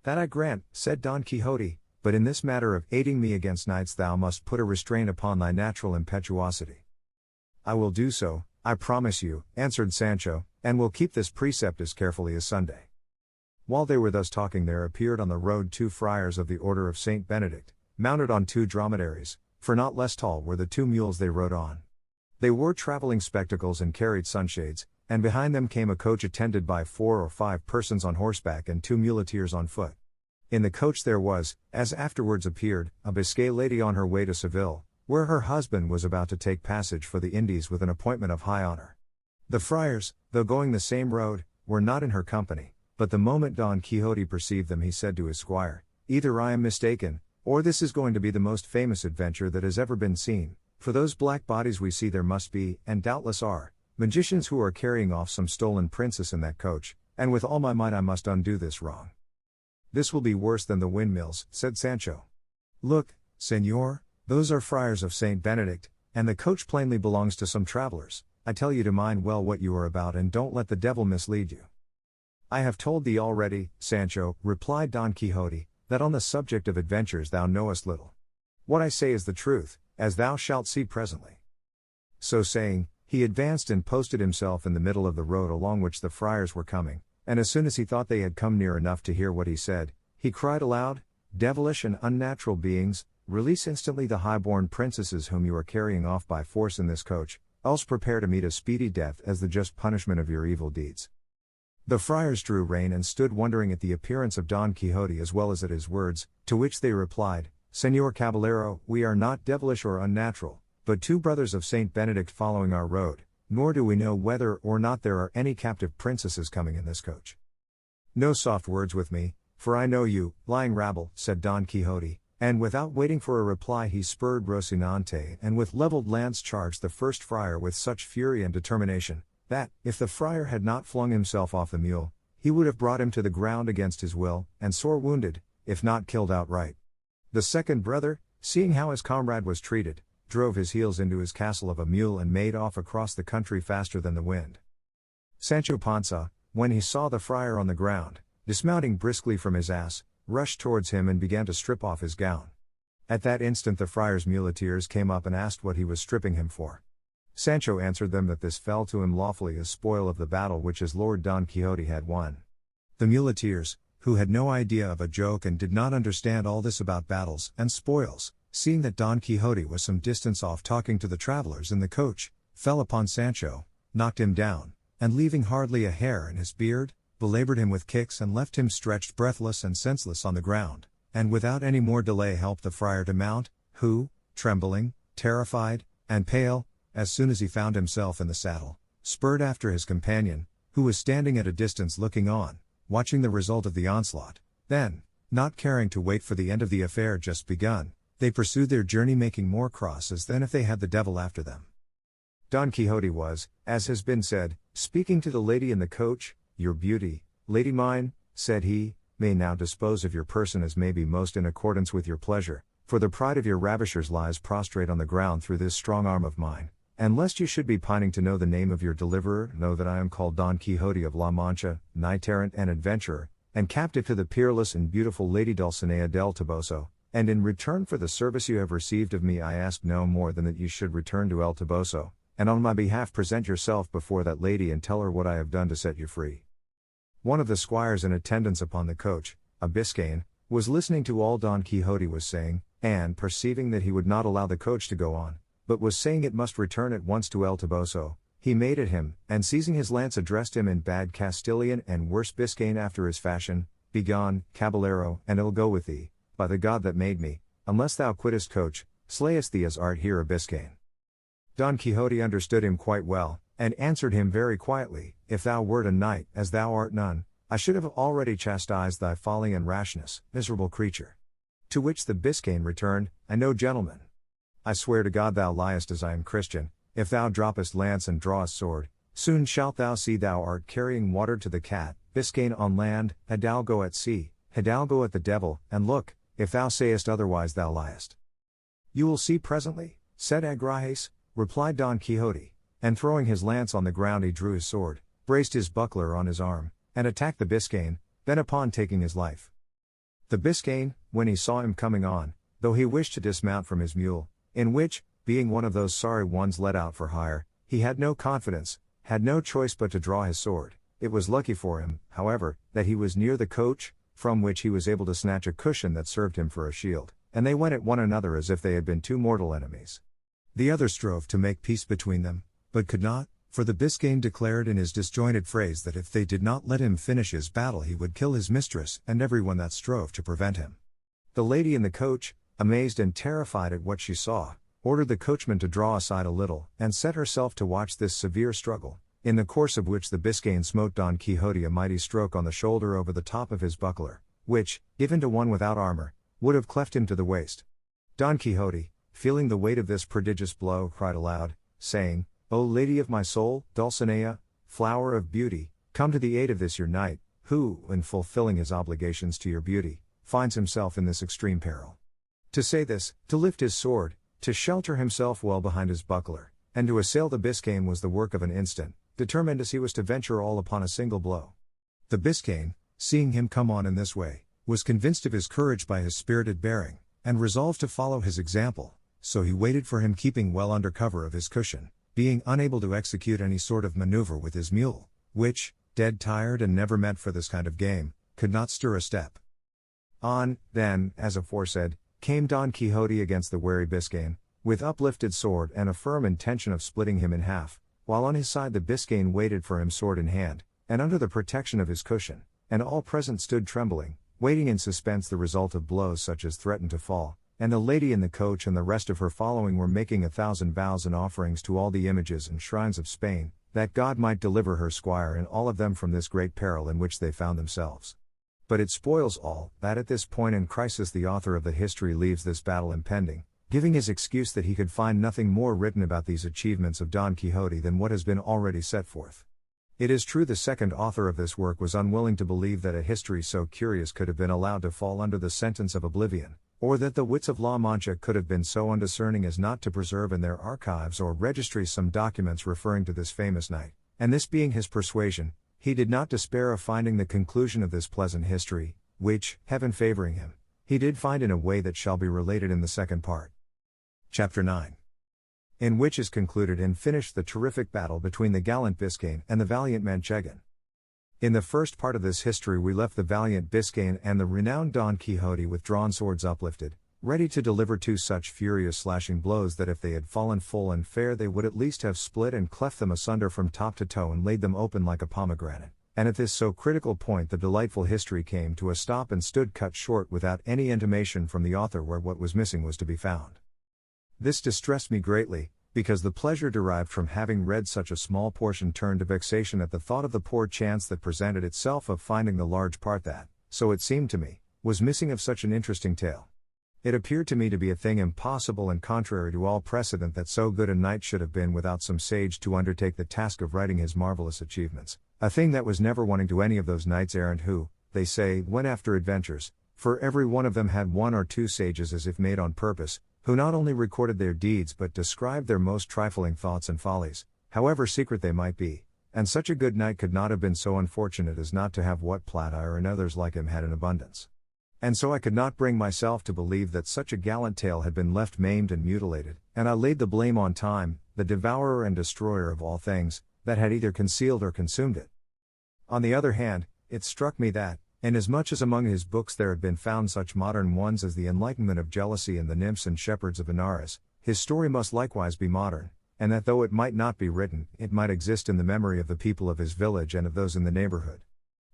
"That I grant," said Don Quixote, "but in this matter of aiding me against knights thou must put a restraint upon thy natural impetuosity." "I will do so, I promise you," answered Sancho, "and will keep this precept as carefully as Sunday." While they were thus talking there appeared on the road 2 friars of the order of Saint Benedict, mounted on 2 dromedaries, for not less tall were the 2 mules they rode on. They wore traveling spectacles and carried sunshades, and behind them came a coach attended by 4 or 5 persons on horseback and 2 muleteers on foot. In the coach there was, as afterwards appeared, a Biscay lady on her way to Seville, where her husband was about to take passage for the Indies with an appointment of high honor. The friars, though going the same road, were not in her company, but the moment Don Quixote perceived them he said to his squire, "Either I am mistaken, or this is going to be the most famous adventure that has ever been seen, for those black bodies we see there must be, and doubtless are, magicians who are carrying off some stolen princess in that coach, and with all my might I must undo this wrong." "This will be worse than the windmills," said Sancho. "Look, señor, those are friars of Saint Benedict, and the coach plainly belongs to some travelers. I tell you to mind well what you are about and don't let the devil mislead you." "I have told thee already, Sancho," replied Don Quixote, "that on the subject of adventures thou knowest little. What I say is the truth, as thou shalt see presently." So saying, he advanced and posted himself in the middle of the road along which the friars were coming, and as soon as he thought they had come near enough to hear what he said, he cried aloud, "Devilish and unnatural beings, release instantly the high-born princesses whom you are carrying off by force in this coach, else prepare to meet a speedy death as the just punishment of your evil deeds." The friars drew rein and stood wondering at the appearance of Don Quixote as well as at his words, to which they replied, "Señor Caballero, we are not devilish or unnatural, but 2 brothers of Saint Benedict following our road, nor do we know whether or not there are any captive princesses coming in this coach." "No soft words with me, for I know you, lying rabble," said Don Quixote, and without waiting for a reply he spurred Rocinante and with levelled lance charged the first friar with such fury and determination, that, if the friar had not flung himself off the mule, he would have brought him to the ground against his will, and sore wounded, if not killed outright. The second brother, seeing how his comrade was treated, drove his heels into his castle of a mule and made off across the country faster than the wind. Sancho Panza, when he saw the friar on the ground, dismounting briskly from his ass, rushed towards him and began to strip off his gown. At that instant the friar's muleteers came up and asked what he was stripping him for. Sancho answered them that this fell to him lawfully as spoil of the battle which his lord Don Quixote had won. The muleteers, who had no idea of a joke and did not understand all this about battles and spoils, seeing that Don Quixote was some distance off talking to the travelers in the coach, fell upon Sancho, knocked him down, and leaving hardly a hair in his beard, belabored him with kicks and left him stretched breathless and senseless on the ground, and without any more delay helped the friar to mount, who, trembling, terrified, and pale, as soon as he found himself in the saddle, spurred after his companion, who was standing at a distance looking on, watching the result of the onslaught. Then, not caring to wait for the end of the affair just begun, they pursued their journey making more crosses than if they had the devil after them. Don Quixote was, as has been said, speaking to the lady in the coach. "Your beauty, lady mine," said he, "may now dispose of your person as may be most in accordance with your pleasure, for the pride of your ravishers lies prostrate on the ground through this strong arm of mine. And lest you should be pining to know the name of your deliverer, know that I am called Don Quixote of La Mancha, knight-errant and adventurer, and captive to the peerless and beautiful Lady Dulcinea del Toboso, and in return for the service you have received of me I ask no more than that you should return to El Toboso, and on my behalf present yourself before that lady and tell her what I have done to set you free." One of the squires in attendance upon the coach, a Biscayan, was listening to all Don Quixote was saying, and perceiving that he would not allow the coach to go on, but was saying it must return at once to El Toboso, he made at him, and seizing his lance addressed him in bad Castilian and worse Biscayan after his fashion, "Begone, caballero, and I'll go with thee, by the God that made me, unless thou quittest coach, slayest thee as art here a Biscayan." Don Quixote understood him quite well, and answered him very quietly, "If thou wert a knight, as thou art none, I should have already chastised thy folly and rashness, miserable creature." To which the Biscayan returned, "I know, gentlemen. I swear to God thou liest as I am Christian, if thou droppest lance and drawest sword, soon shalt thou see thou art carrying water to the cat, Biscayan on land, hidalgo at sea, hidalgo at the devil, and look, if thou sayest otherwise thou liest." "You will see presently," said Agrajes, replied Don Quixote, and throwing his lance on the ground he drew his sword, braced his buckler on his arm, and attacked the Biscayan, bent upon taking his life. The Biscayan, when he saw him coming on, though he wished to dismount from his mule, in which, being one of those sorry ones let out for hire, he had no confidence, had no choice but to draw his sword. It was lucky for him, however, that he was near the coach, from which he was able to snatch a cushion that served him for a shield, and they went at one another as if they had been two mortal enemies. The other strove to make peace between them, but could not, for the Biscayan declared in his disjointed phrase that if they did not let him finish his battle he would kill his mistress and everyone that strove to prevent him. The lady in the coach, amazed and terrified at what she saw, ordered the coachman to draw aside a little, and set herself to watch this severe struggle, in the course of which the Biscayan smote Don Quixote a mighty stroke on the shoulder over the top of his buckler, which, given to one without armor, would have cleft him to the waist. Don Quixote, feeling the weight of this prodigious blow, cried aloud, saying, "O lady of my soul, Dulcinea, flower of beauty, come to the aid of this your knight, who, in fulfilling his obligations to your beauty, finds himself in this extreme peril." To say this, to lift his sword, to shelter himself well behind his buckler, and to assail the Biscayan was the work of an instant, determined as he was to venture all upon a single blow. The Biscayan, seeing him come on in this way, was convinced of his courage by his spirited bearing, and resolved to follow his example, so he waited for him keeping well under cover of his cushion, being unable to execute any sort of maneuver with his mule, which, dead tired and never meant for this kind of game, could not stir a step. On, then, as aforesaid, came Don Quixote against the wary Biscayan, with uplifted sword and a firm intention of splitting him in half, while on his side the Biscayan waited for him sword in hand, and under the protection of his cushion, and all present stood trembling, waiting in suspense the result of blows such as threatened to fall, and the lady in the coach and the rest of her following were making 1,000 vows and offerings to all the images and shrines of Spain, that God might deliver her squire and all of them from this great peril in which they found themselves. But it spoils all, that at this point in crisis the author of the history leaves this battle impending, giving his excuse that he could find nothing more written about these achievements of Don Quixote than what has been already set forth. It is true the second author of this work was unwilling to believe that a history so curious could have been allowed to fall under the sentence of oblivion, or that the wits of La Mancha could have been so undiscerning as not to preserve in their archives or registries some documents referring to this famous knight, and this being his persuasion, he did not despair of finding the conclusion of this pleasant history, which, heaven favoring him, he did find in a way that shall be related in the second part. Chapter 9. In which is concluded and finished the terrific battle between the gallant Biscayan and the valiant Manchegan. In the first part of this history we left the valiant Biscayan and the renowned Don Quixote with drawn swords uplifted, ready to deliver two such furious slashing blows that if they had fallen full and fair they would at least have split and cleft them asunder from top to toe and laid them open like a pomegranate. And at this so critical point the delightful history came to a stop and stood cut short without any intimation from the author where what was missing was to be found. This distressed me greatly, because the pleasure derived from having read such a small portion turned to vexation at the thought of the poor chance that presented itself of finding the large part that, so it seemed to me, was missing of such an interesting tale. It appeared to me to be a thing impossible and contrary to all precedent that so good a knight should have been without some sage to undertake the task of writing his marvelous achievements, a thing that was never wanting to any of those knights errant who, they say, went after adventures, for every one of them had one or two sages as if made on purpose, who not only recorded their deeds but described their most trifling thoughts and follies, however secret they might be, and such a good knight could not have been so unfortunate as not to have what Platire and others like him had in abundance. And so I could not bring myself to believe that such a gallant tale had been left maimed and mutilated, and I laid the blame on time, the devourer and destroyer of all things, that had either concealed or consumed it. On the other hand, it struck me that, inasmuch as among his books there had been found such modern ones as the Enlightenment of Jealousy and the Nymphs and Shepherds of Inaris, his story must likewise be modern, and that though it might not be written, it might exist in the memory of the people of his village and of those in the neighborhood.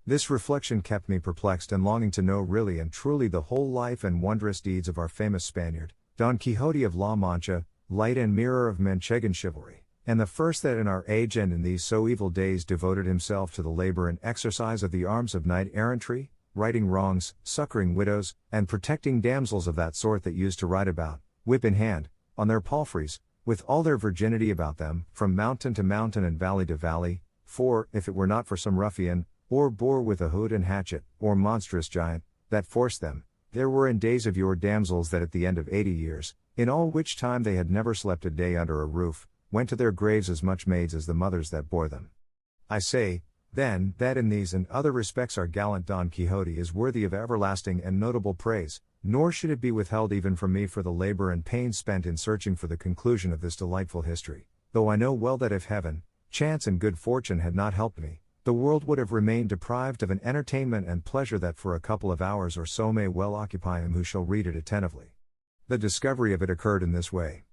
This reflection kept me perplexed and longing to know really and truly the whole life and wondrous deeds of our famous Spaniard, Don Quixote of La Mancha, light and mirror of Manchegan chivalry, and the first that in our age and in these so evil days devoted himself to the labor and exercise of the arms of knight-errantry, righting wrongs, succoring widows, and protecting damsels of that sort that used to ride about, whip in hand, on their palfreys, with all their virginity about them, from mountain to mountain and valley to valley, for, if it were not for some ruffian, or boor with a hood and hatchet, or monstrous giant, that forced them, there were in days of yore damsels that at the end of 80 years, in all which time they had never slept a day under a roof, went to their graves as much maids as the mothers that bore them. I say, then, that in these and other respects our gallant Don Quixote is worthy of everlasting and notable praise, nor should it be withheld even from me for the labor and pains spent in searching for the conclusion of this delightful history, though I know well that if heaven, chance and good fortune had not helped me, the world would have remained deprived of an entertainment and pleasure that for a couple of hours or so may well occupy him who shall read it attentively. The discovery of it occurred in this way.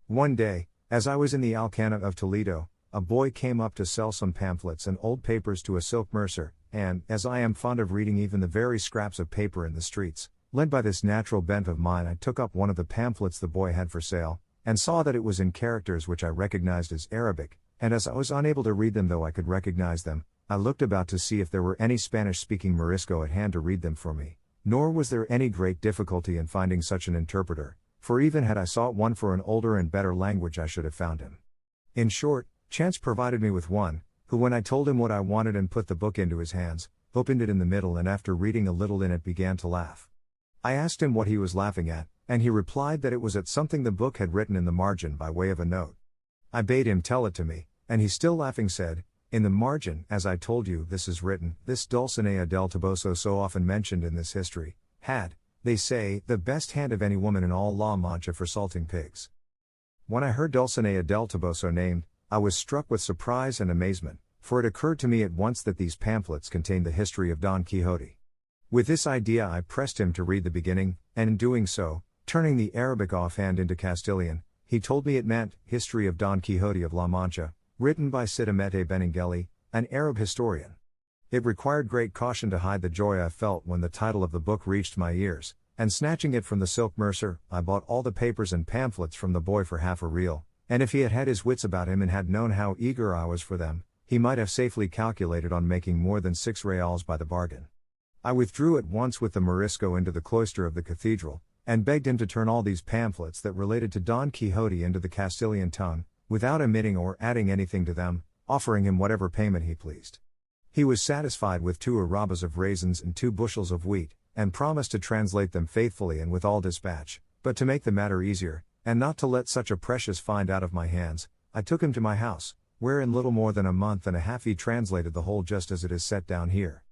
One day, as I was in the Alcana of Toledo, a boy came up to sell some pamphlets and old papers to a silk mercer, and, as I am fond of reading even the very scraps of paper in the streets, led by this natural bent of mine I took up one of the pamphlets the boy had for sale, and saw that it was in characters which I recognized as Arabic, and as I was unable to read them though I could recognize them, I looked about to see if there were any Spanish-speaking Morisco at hand to read them for me, nor was there any great difficulty in finding such an interpreter, for even had I sought one for an older and better language I should have found him. In short, chance provided me with one, who when I told him what I wanted and put the book into his hands, opened it in the middle and after reading a little in it began to laugh. I asked him what he was laughing at, and he replied that it was at something the book had written in the margin by way of a note. I bade him tell it to me, and he still laughing said, in the margin, as I told you, this is written, this Dulcinea del Toboso so often mentioned in this history, had, they say, the best hand of any woman in all La Mancha for salting pigs. When I heard Dulcinea del Toboso named, I was struck with surprise and amazement, for it occurred to me at once that these pamphlets contained the history of Don Quixote. With this idea I pressed him to read the beginning, and in doing so, turning the Arabic offhand into Castilian, he told me it meant, History of Don Quixote of La Mancha, written by Cid Hamete Benengeli, an Arab historian. It required great caution to hide the joy I felt when the title of the book reached my ears, and snatching it from the silk mercer, I bought all the papers and pamphlets from the boy for half a real, and if he had had his wits about him and had known how eager I was for them, he might have safely calculated on making more than 6 reals by the bargain. I withdrew at once with the Morisco into the cloister of the cathedral, and begged him to turn all these pamphlets that related to Don Quixote into the Castilian tongue, without omitting or adding anything to them, offering him whatever payment he pleased. He was satisfied with 2 arrabas of raisins and 2 bushels of wheat, and promised to translate them faithfully and with all dispatch, but to make the matter easier, and not to let such a precious find out of my hands, I took him to my house, where in little more than a month and a half he translated the whole just as it is set down here.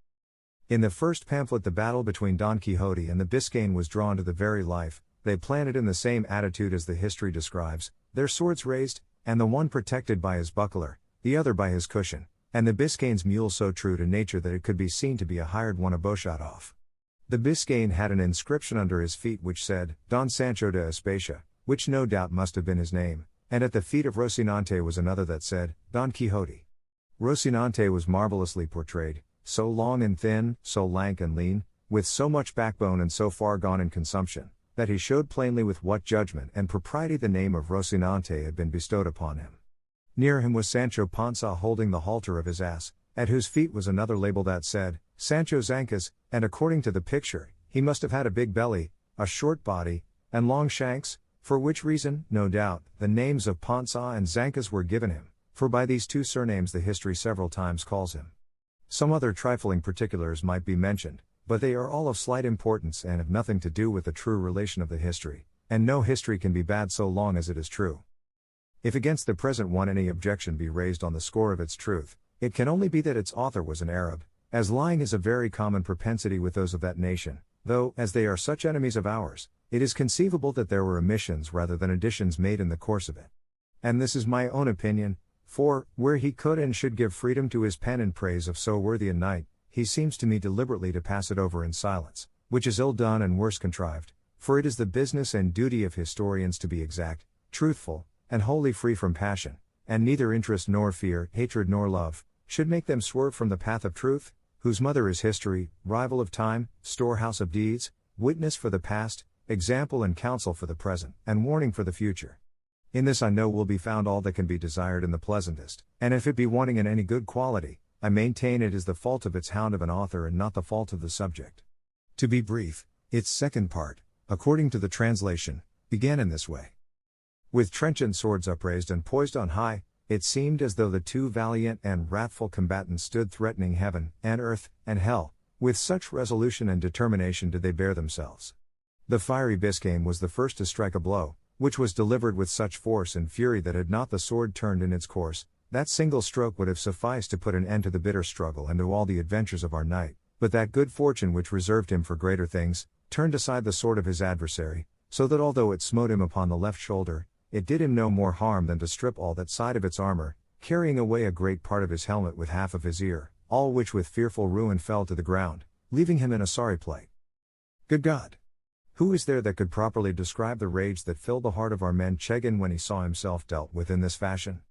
In the first pamphlet the battle between Don Quixote and the Biscayne was drawn to the very life, they planted in the same attitude as the history describes, their swords raised, and the one protected by his buckler, the other by his cushion, and the Biscayne's mule so true to nature that it could be seen to be a hired one a bowshot off. The Biscayne had an inscription under his feet which said, Don Sancho de Espacia, which no doubt must have been his name, and at the feet of Rocinante was another that said, Don Quixote. Rocinante was marvelously portrayed, so long and thin, so lank and lean, with so much backbone and so far gone in consumption, that he showed plainly with what judgment and propriety the name of Rocinante had been bestowed upon him. Near him was Sancho Panza holding the halter of his ass, at whose feet was another label that said, Sancho Zancas, and according to the picture, he must have had a big belly, a short body, and long shanks, for which reason, no doubt, the names of Panza and Zancas were given him, for by these two surnames the history several times calls him. Some other trifling particulars might be mentioned, but they are all of slight importance and have nothing to do with the true relation of the history, and no history can be bad so long as it is true. If against the present one any objection be raised on the score of its truth, it can only be that its author was an Arab, as lying is a very common propensity with those of that nation, though, as they are such enemies of ours, it is conceivable that there were omissions rather than additions made in the course of it. And this is my own opinion, for, where he could and should give freedom to his pen in praise of so worthy a knight, he seems to me deliberately to pass it over in silence, which is ill done and worse contrived, for it is the business and duty of historians to be exact, truthful, and wholly free from passion, and neither interest nor fear, hatred nor love, should make them swerve from the path of truth, whose mother is history, rival of time, storehouse of deeds, witness for the past, example and counsel for the present, and warning for the future. In this I know will be found all that can be desired in the pleasantest, and if it be wanting in any good quality, I maintain it is the fault of its hound of an author and not the fault of the subject. To be brief, its second part, according to the translation, began in this way. With trenchant swords upraised and poised on high, it seemed as though the two valiant and wrathful combatants stood threatening heaven, and earth, and hell, with such resolution and determination did they bear themselves. The fiery Biscayne was the first to strike a blow, which was delivered with such force and fury that had not the sword turned in its course, that single stroke would have sufficed to put an end to the bitter struggle and to all the adventures of our knight, but that good fortune which reserved him for greater things, turned aside the sword of his adversary, so that although it smote him upon the left shoulder, it did him no more harm than to strip all that side of its armor, carrying away a great part of his helmet with half of his ear, all which with fearful ruin fell to the ground, leaving him in a sorry plight. Good God! Who is there that could properly describe the rage that filled the heart of our man Chegan when he saw himself dealt with in this fashion?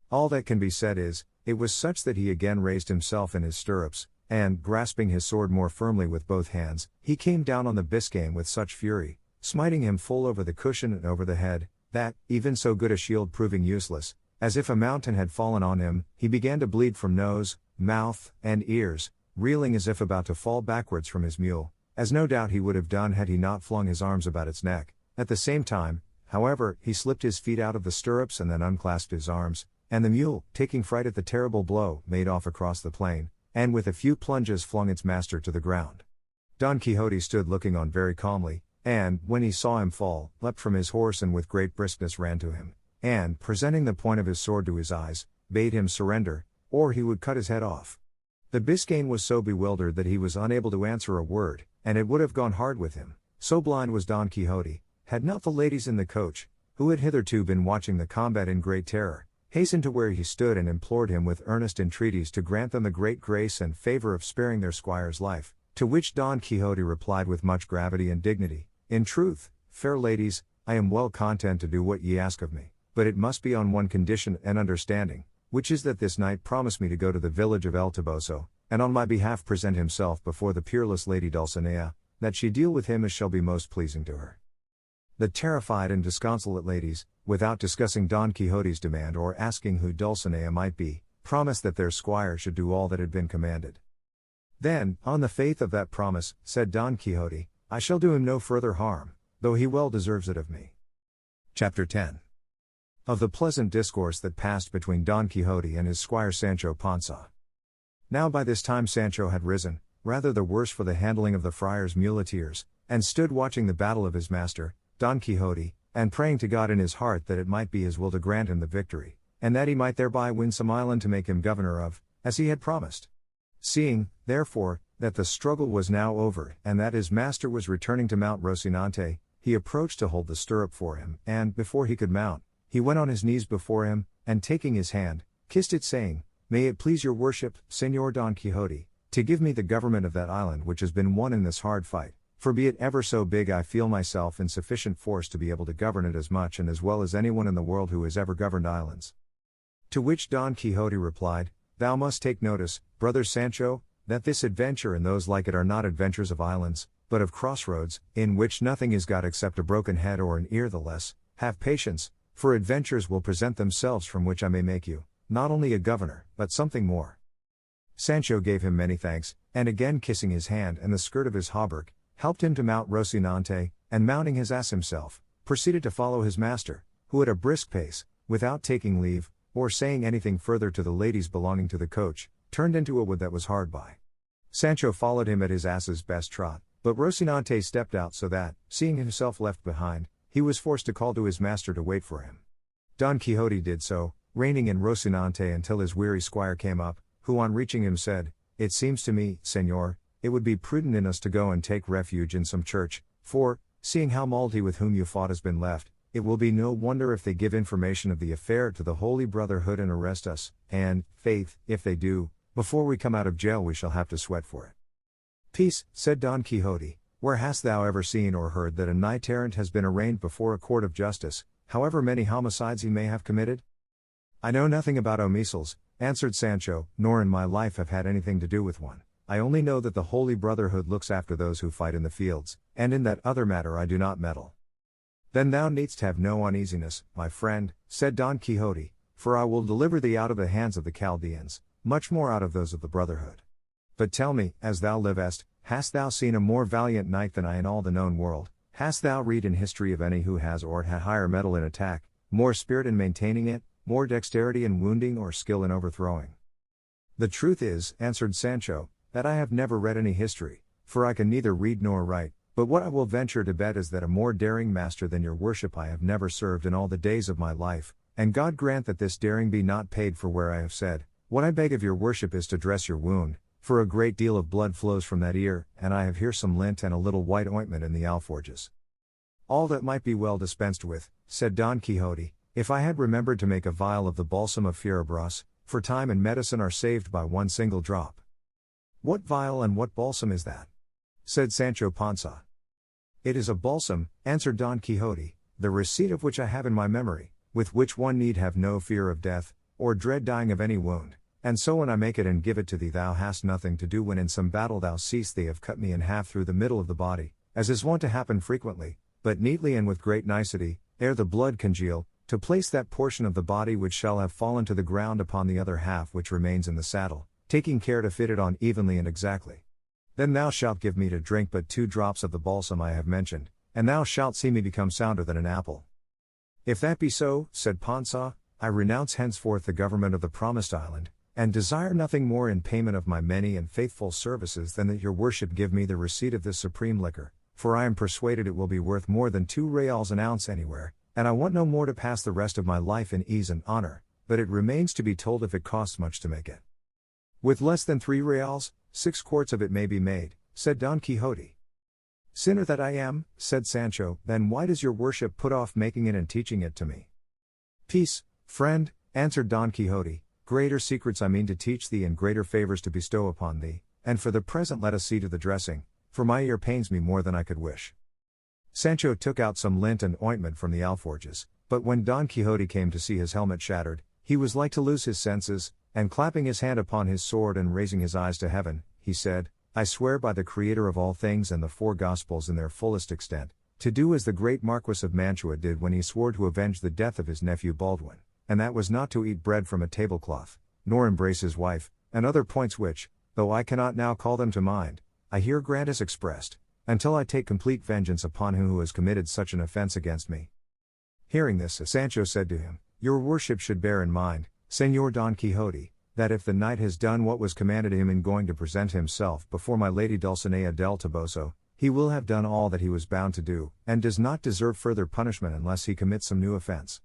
All that can be said is, it was such that he again raised himself in his stirrups, and, grasping his sword more firmly with both hands, he came down on the Biscayne with such fury, smiting him full over the cushion and over the head, that, even so good a shield proving useless, as if a mountain had fallen on him, he began to bleed from nose, mouth, and ears, reeling as if about to fall backwards from his mule, as no doubt he would have done had he not flung his arms about its neck. At the same time, however, he slipped his feet out of the stirrups and then unclasped his arms, and the mule, taking fright at the terrible blow, made off across the plain, and with a few plunges flung its master to the ground. Don Quixote stood looking on very calmly, and, when he saw him fall, leapt from his horse and with great briskness ran to him, and, presenting the point of his sword to his eyes, bade him surrender, or he would cut his head off. The Biscayne was so bewildered that he was unable to answer a word, and it would have gone hard with him, so blind was Don Quixote, had not the ladies in the coach, who had hitherto been watching the combat in great terror, hastened to where he stood and implored him with earnest entreaties to grant them the great grace and favor of sparing their squire's life, to which Don Quixote replied with much gravity and dignity, In truth, fair ladies, I am well content to do what ye ask of me, but it must be on one condition and understanding, which is that this knight promise me to go to the village of El Toboso, and on my behalf present himself before the peerless lady Dulcinea, that she deal with him as shall be most pleasing to her. The terrified and disconsolate ladies, without discussing Don Quixote's demand or asking who Dulcinea might be, promised that their squire should do all that had been commanded. Then, on the faith of that promise, said Don Quixote, I shall do him no further harm, though he well deserves it of me. Chapter 10. Of the pleasant discourse that passed between Don Quixote and his squire Sancho Panza. Now by this time Sancho had risen, rather the worse for the handling of the friar's muleteers, and stood watching the battle of his master, Don Quixote, and praying to God in his heart that it might be his will to grant him the victory, and that he might thereby win some island to make him governor of, as he had promised. Seeing, therefore, that the struggle was now over, and that his master was returning to mount Rocinante, he approached to hold the stirrup for him, and, before he could mount, he went on his knees before him, and taking his hand, kissed it saying, May it please your worship, Señor Don Quixote, to give me the government of that island which has been won in this hard fight, for be it ever so big I feel myself in sufficient force to be able to govern it as much and as well as anyone in the world who has ever governed islands. To which Don Quixote replied, Thou must take notice, brother Sancho, that this adventure and those like it are not adventures of islands, but of crossroads, in which nothing is got except a broken head or an ear the less. Have patience, for adventures will present themselves from which I may make you, not only a governor, but something more. Sancho gave him many thanks, and again kissing his hand and the skirt of his hauberk, helped him to mount Rocinante, and mounting his ass himself, proceeded to follow his master, who at a brisk pace, without taking leave, or saying anything further to the ladies belonging to the coach, turned into a wood that was hard by. Sancho followed him at his ass's best trot, but Rocinante stepped out so that, seeing himself left behind, he was forced to call to his master to wait for him. Don Quixote did so, reining in Rocinante until his weary squire came up, who on reaching him said, It seems to me, Señor, it would be prudent in us to go and take refuge in some church, for, seeing how Malty with whom you fought has been left, it will be no wonder if they give information of the affair to the Holy Brotherhood and arrest us, and, faith, if they do, before we come out of jail we shall have to sweat for it. Peace, said Don Quixote, where hast thou ever seen or heard that a knight-errant has been arraigned before a court of justice, however many homicides he may have committed? I know nothing about omisals, answered Sancho, nor in my life have had anything to do with one. I only know that the Holy Brotherhood looks after those who fight in the fields, and in that other matter I do not meddle. Then thou needst have no uneasiness, my friend, said Don Quixote, for I will deliver thee out of the hands of the Chaldeans, much more out of those of the Brotherhood. But tell me, as thou livest, hast thou seen a more valiant knight than I in all the known world? Hast thou read in history of any who has or had higher mettle in attack, more spirit in maintaining it, more dexterity in wounding or skill in overthrowing? The truth is, answered Sancho, that I have never read any history, for I can neither read nor write, but what I will venture to bet is that a more daring master than your worship I have never served in all the days of my life, and God grant that this daring be not paid for where I have said. What I beg of your worship is to dress your wound, for a great deal of blood flows from that ear, and I have here some lint and a little white ointment in the alforges. All that might be well dispensed with, said Don Quixote, if I had remembered to make a vial of the balsam of Fierabras, for time and medicine are saved by one single drop. What vial and what balsam is that? Said Sancho Panza. It is a balsam, answered Don Quixote, the receipt of which I have in my memory, with which one need have no fear of death, or dread dying of any wound, and so when I make it and give it to thee thou hast nothing to do when in some battle thou seest they have cut me in half through the middle of the body, as is wont to happen frequently, but neatly and with great nicety, ere the blood congeal, to place that portion of the body which shall have fallen to the ground upon the other half which remains in the saddle, taking care to fit it on evenly and exactly. Then thou shalt give me to drink but 2 drops of the balsam I have mentioned, and thou shalt see me become sounder than an apple. If that be so, said Panza, I renounce henceforth the government of the promised island, and desire nothing more in payment of my many and faithful services than that your worship give me the receipt of this supreme liquor, for I am persuaded it will be worth more than 2 reals an ounce anywhere, and I want no more to pass the rest of my life in ease and honor, but it remains to be told if it costs much to make it. With less than 3 reals, 6 quarts of it may be made, said Don Quixote. Sinner that I am, said Sancho, then why does your worship put off making it and teaching it to me? Peace, friend, answered Don Quixote, greater secrets I mean to teach thee and greater favors to bestow upon thee, and for the present let us see to the dressing, for my ear pains me more than I could wish. Sancho took out some lint and ointment from the alforges, but when Don Quixote came to see his helmet shattered, he was like to lose his senses, and clapping his hand upon his sword and raising his eyes to heaven, he said, I swear by the Creator of all things and the 4 Gospels in their fullest extent, to do as the great Marquis of Mantua did when he swore to avenge the death of his nephew Baldwin, and that was not to eat bread from a tablecloth, nor embrace his wife, and other points which, though I cannot now call them to mind, I here grant as expressed, until I take complete vengeance upon him who has committed such an offense against me. Hearing this, Sancho said to him, Your worship should bear in mind, Señor Don Quixote, that if the knight has done what was commanded him in going to present himself before my lady Dulcinea del Toboso, he will have done all that he was bound to do, and does not deserve further punishment unless he commit some new offense.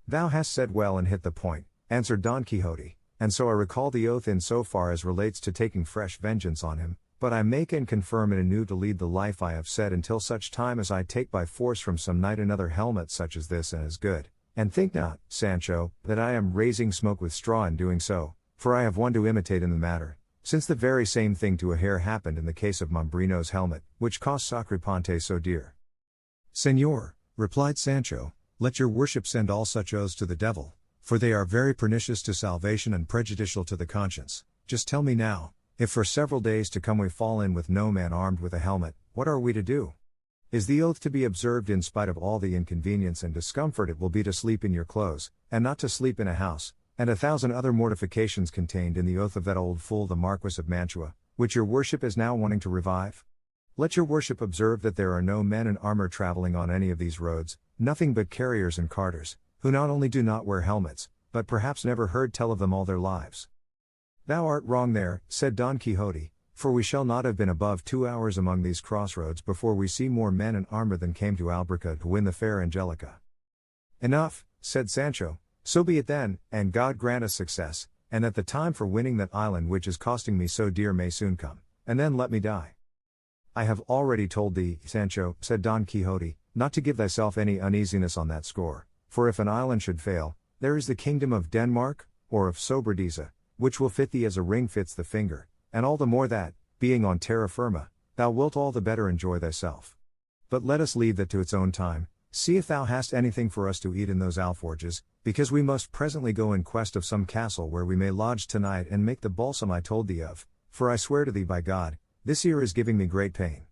Thou hast said well and hit the point, answered Don Quixote, and so I recall the oath in so far as relates to taking fresh vengeance on him, but I make and confirm it anew to lead the life I have said until such time as I take by force from some knight another helmet such as this and as good. And think not, Sancho, that I am raising smoke with straw in doing so, for I have one to imitate in the matter, since the very same thing to a hair happened in the case of Mambrino's helmet, which cost Sacripante so dear. Señor, replied Sancho, let your worship send all such oaths to the devil, for they are very pernicious to salvation and prejudicial to the conscience. Just tell me now, if for several days to come we fall in with no man armed with a helmet, what are we to do? Is the oath to be observed in spite of all the inconvenience and discomfort it will be to sleep in your clothes, and not to sleep in a house, and 1,000 other mortifications contained in the oath of that old fool the Marquis of Mantua, which your worship is now wanting to revive? Let your worship observe that there are no men in armor traveling on any of these roads, nothing but carriers and carters, who not only do not wear helmets, but perhaps never heard tell of them all their lives. Thou art wrong there, said Don Quixote, for we shall not have been above 2 hours among these crossroads before we see more men in armor than came to Albrica to win the fair Angelica. Enough, said Sancho, so be it then, and God grant us success, and that the time for winning that island which is costing me so dear may soon come, and then let me die. I have already told thee, Sancho, said Don Quixote, not to give thyself any uneasiness on that score, for if an island should fail, there is the kingdom of Denmark, or of Sobradisa, which will fit thee as a ring fits the finger, and all the more that, being on terra firma, thou wilt all the better enjoy thyself. But let us leave that to its own time, see if thou hast anything for us to eat in those alforges, because we must presently go in quest of some castle where we may lodge tonight and make the balsam I told thee of, for I swear to thee by God, this ear is giving me great pain.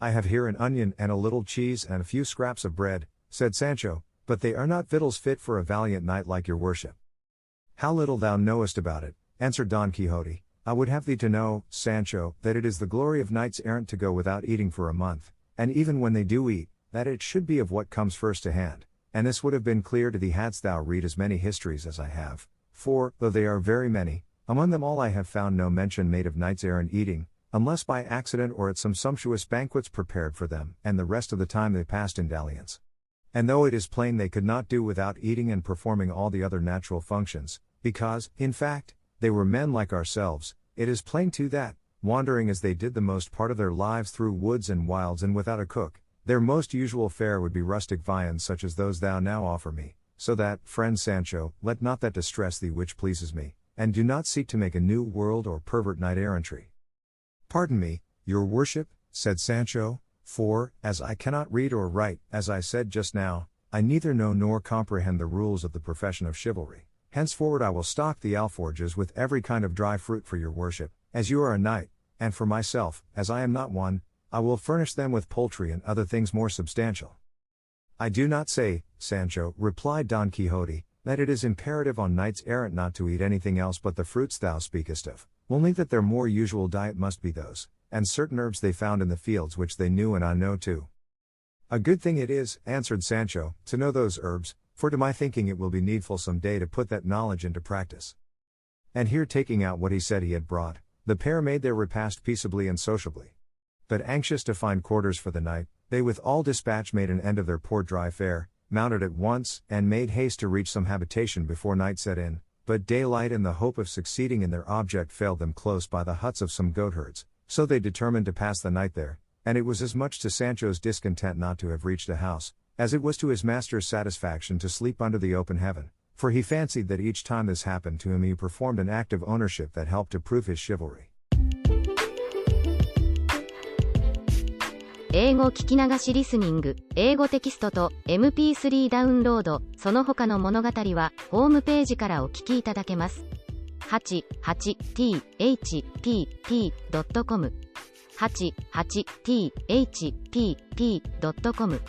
I have here an onion and a little cheese and a few scraps of bread, said Sancho, but they are not victuals fit for a valiant knight like your worship. How little thou knowest about it, answered Don Quixote. I would have thee to know, Sancho, that it is the glory of knights errant to go without eating for a month, and even when they do eat, that it should be of what comes first to hand, and this would have been clear to thee hadst thou read as many histories as I have, for, though they are very many, among them all I have found no mention made of knights errant eating, unless by accident or at some sumptuous banquets prepared for them, and the rest of the time they passed in dalliance. And though it is plain they could not do without eating and performing all the other natural functions, because, in fact, they were men like ourselves, it is plain too that, wandering as they did the most part of their lives through woods and wilds and without a cook, their most usual fare would be rustic viands such as those thou now offer me, so that, friend Sancho, let not that distress thee which pleases me, and do not seek to make a new world or pervert knight-errantry. Pardon me, your worship, said Sancho, for, as I cannot read or write, as I said just now, I neither know nor comprehend the rules of the profession of chivalry. Henceforward I will stock the alforges with every kind of dry fruit for your worship, as you are a knight, and for myself, as I am not one, I will furnish them with poultry and other things more substantial. I do not say, Sancho, replied Don Quixote, that it is imperative on knights errant not to eat anything else but the fruits thou speakest of, only that their more usual diet must be those, and certain herbs they found in the fields which they knew and I know too. A good thing it is, answered Sancho, to know those herbs, for to my thinking it will be needful some day to put that knowledge into practice. And here taking out what he said he had brought, the pair made their repast peaceably and sociably. But anxious to find quarters for the night, they with all dispatch made an end of their poor dry fare, mounted at once, and made haste to reach some habitation before night set in, but daylight and the hope of succeeding in their object failed them close by the huts of some goatherds, so they determined to pass the night there, and it was as much to Sancho's discontent not to have reached a house, as it was to his master's satisfaction to sleep under the open heaven, for he fancied that each time this happened to him he performed an act of ownership that helped to prove his chivalry. 英語聞き流しリスニング、英語テキストと MP3 ダウンロード、その他の物語はホームページからお聞きいただけます。88thpp.com 88thpp.com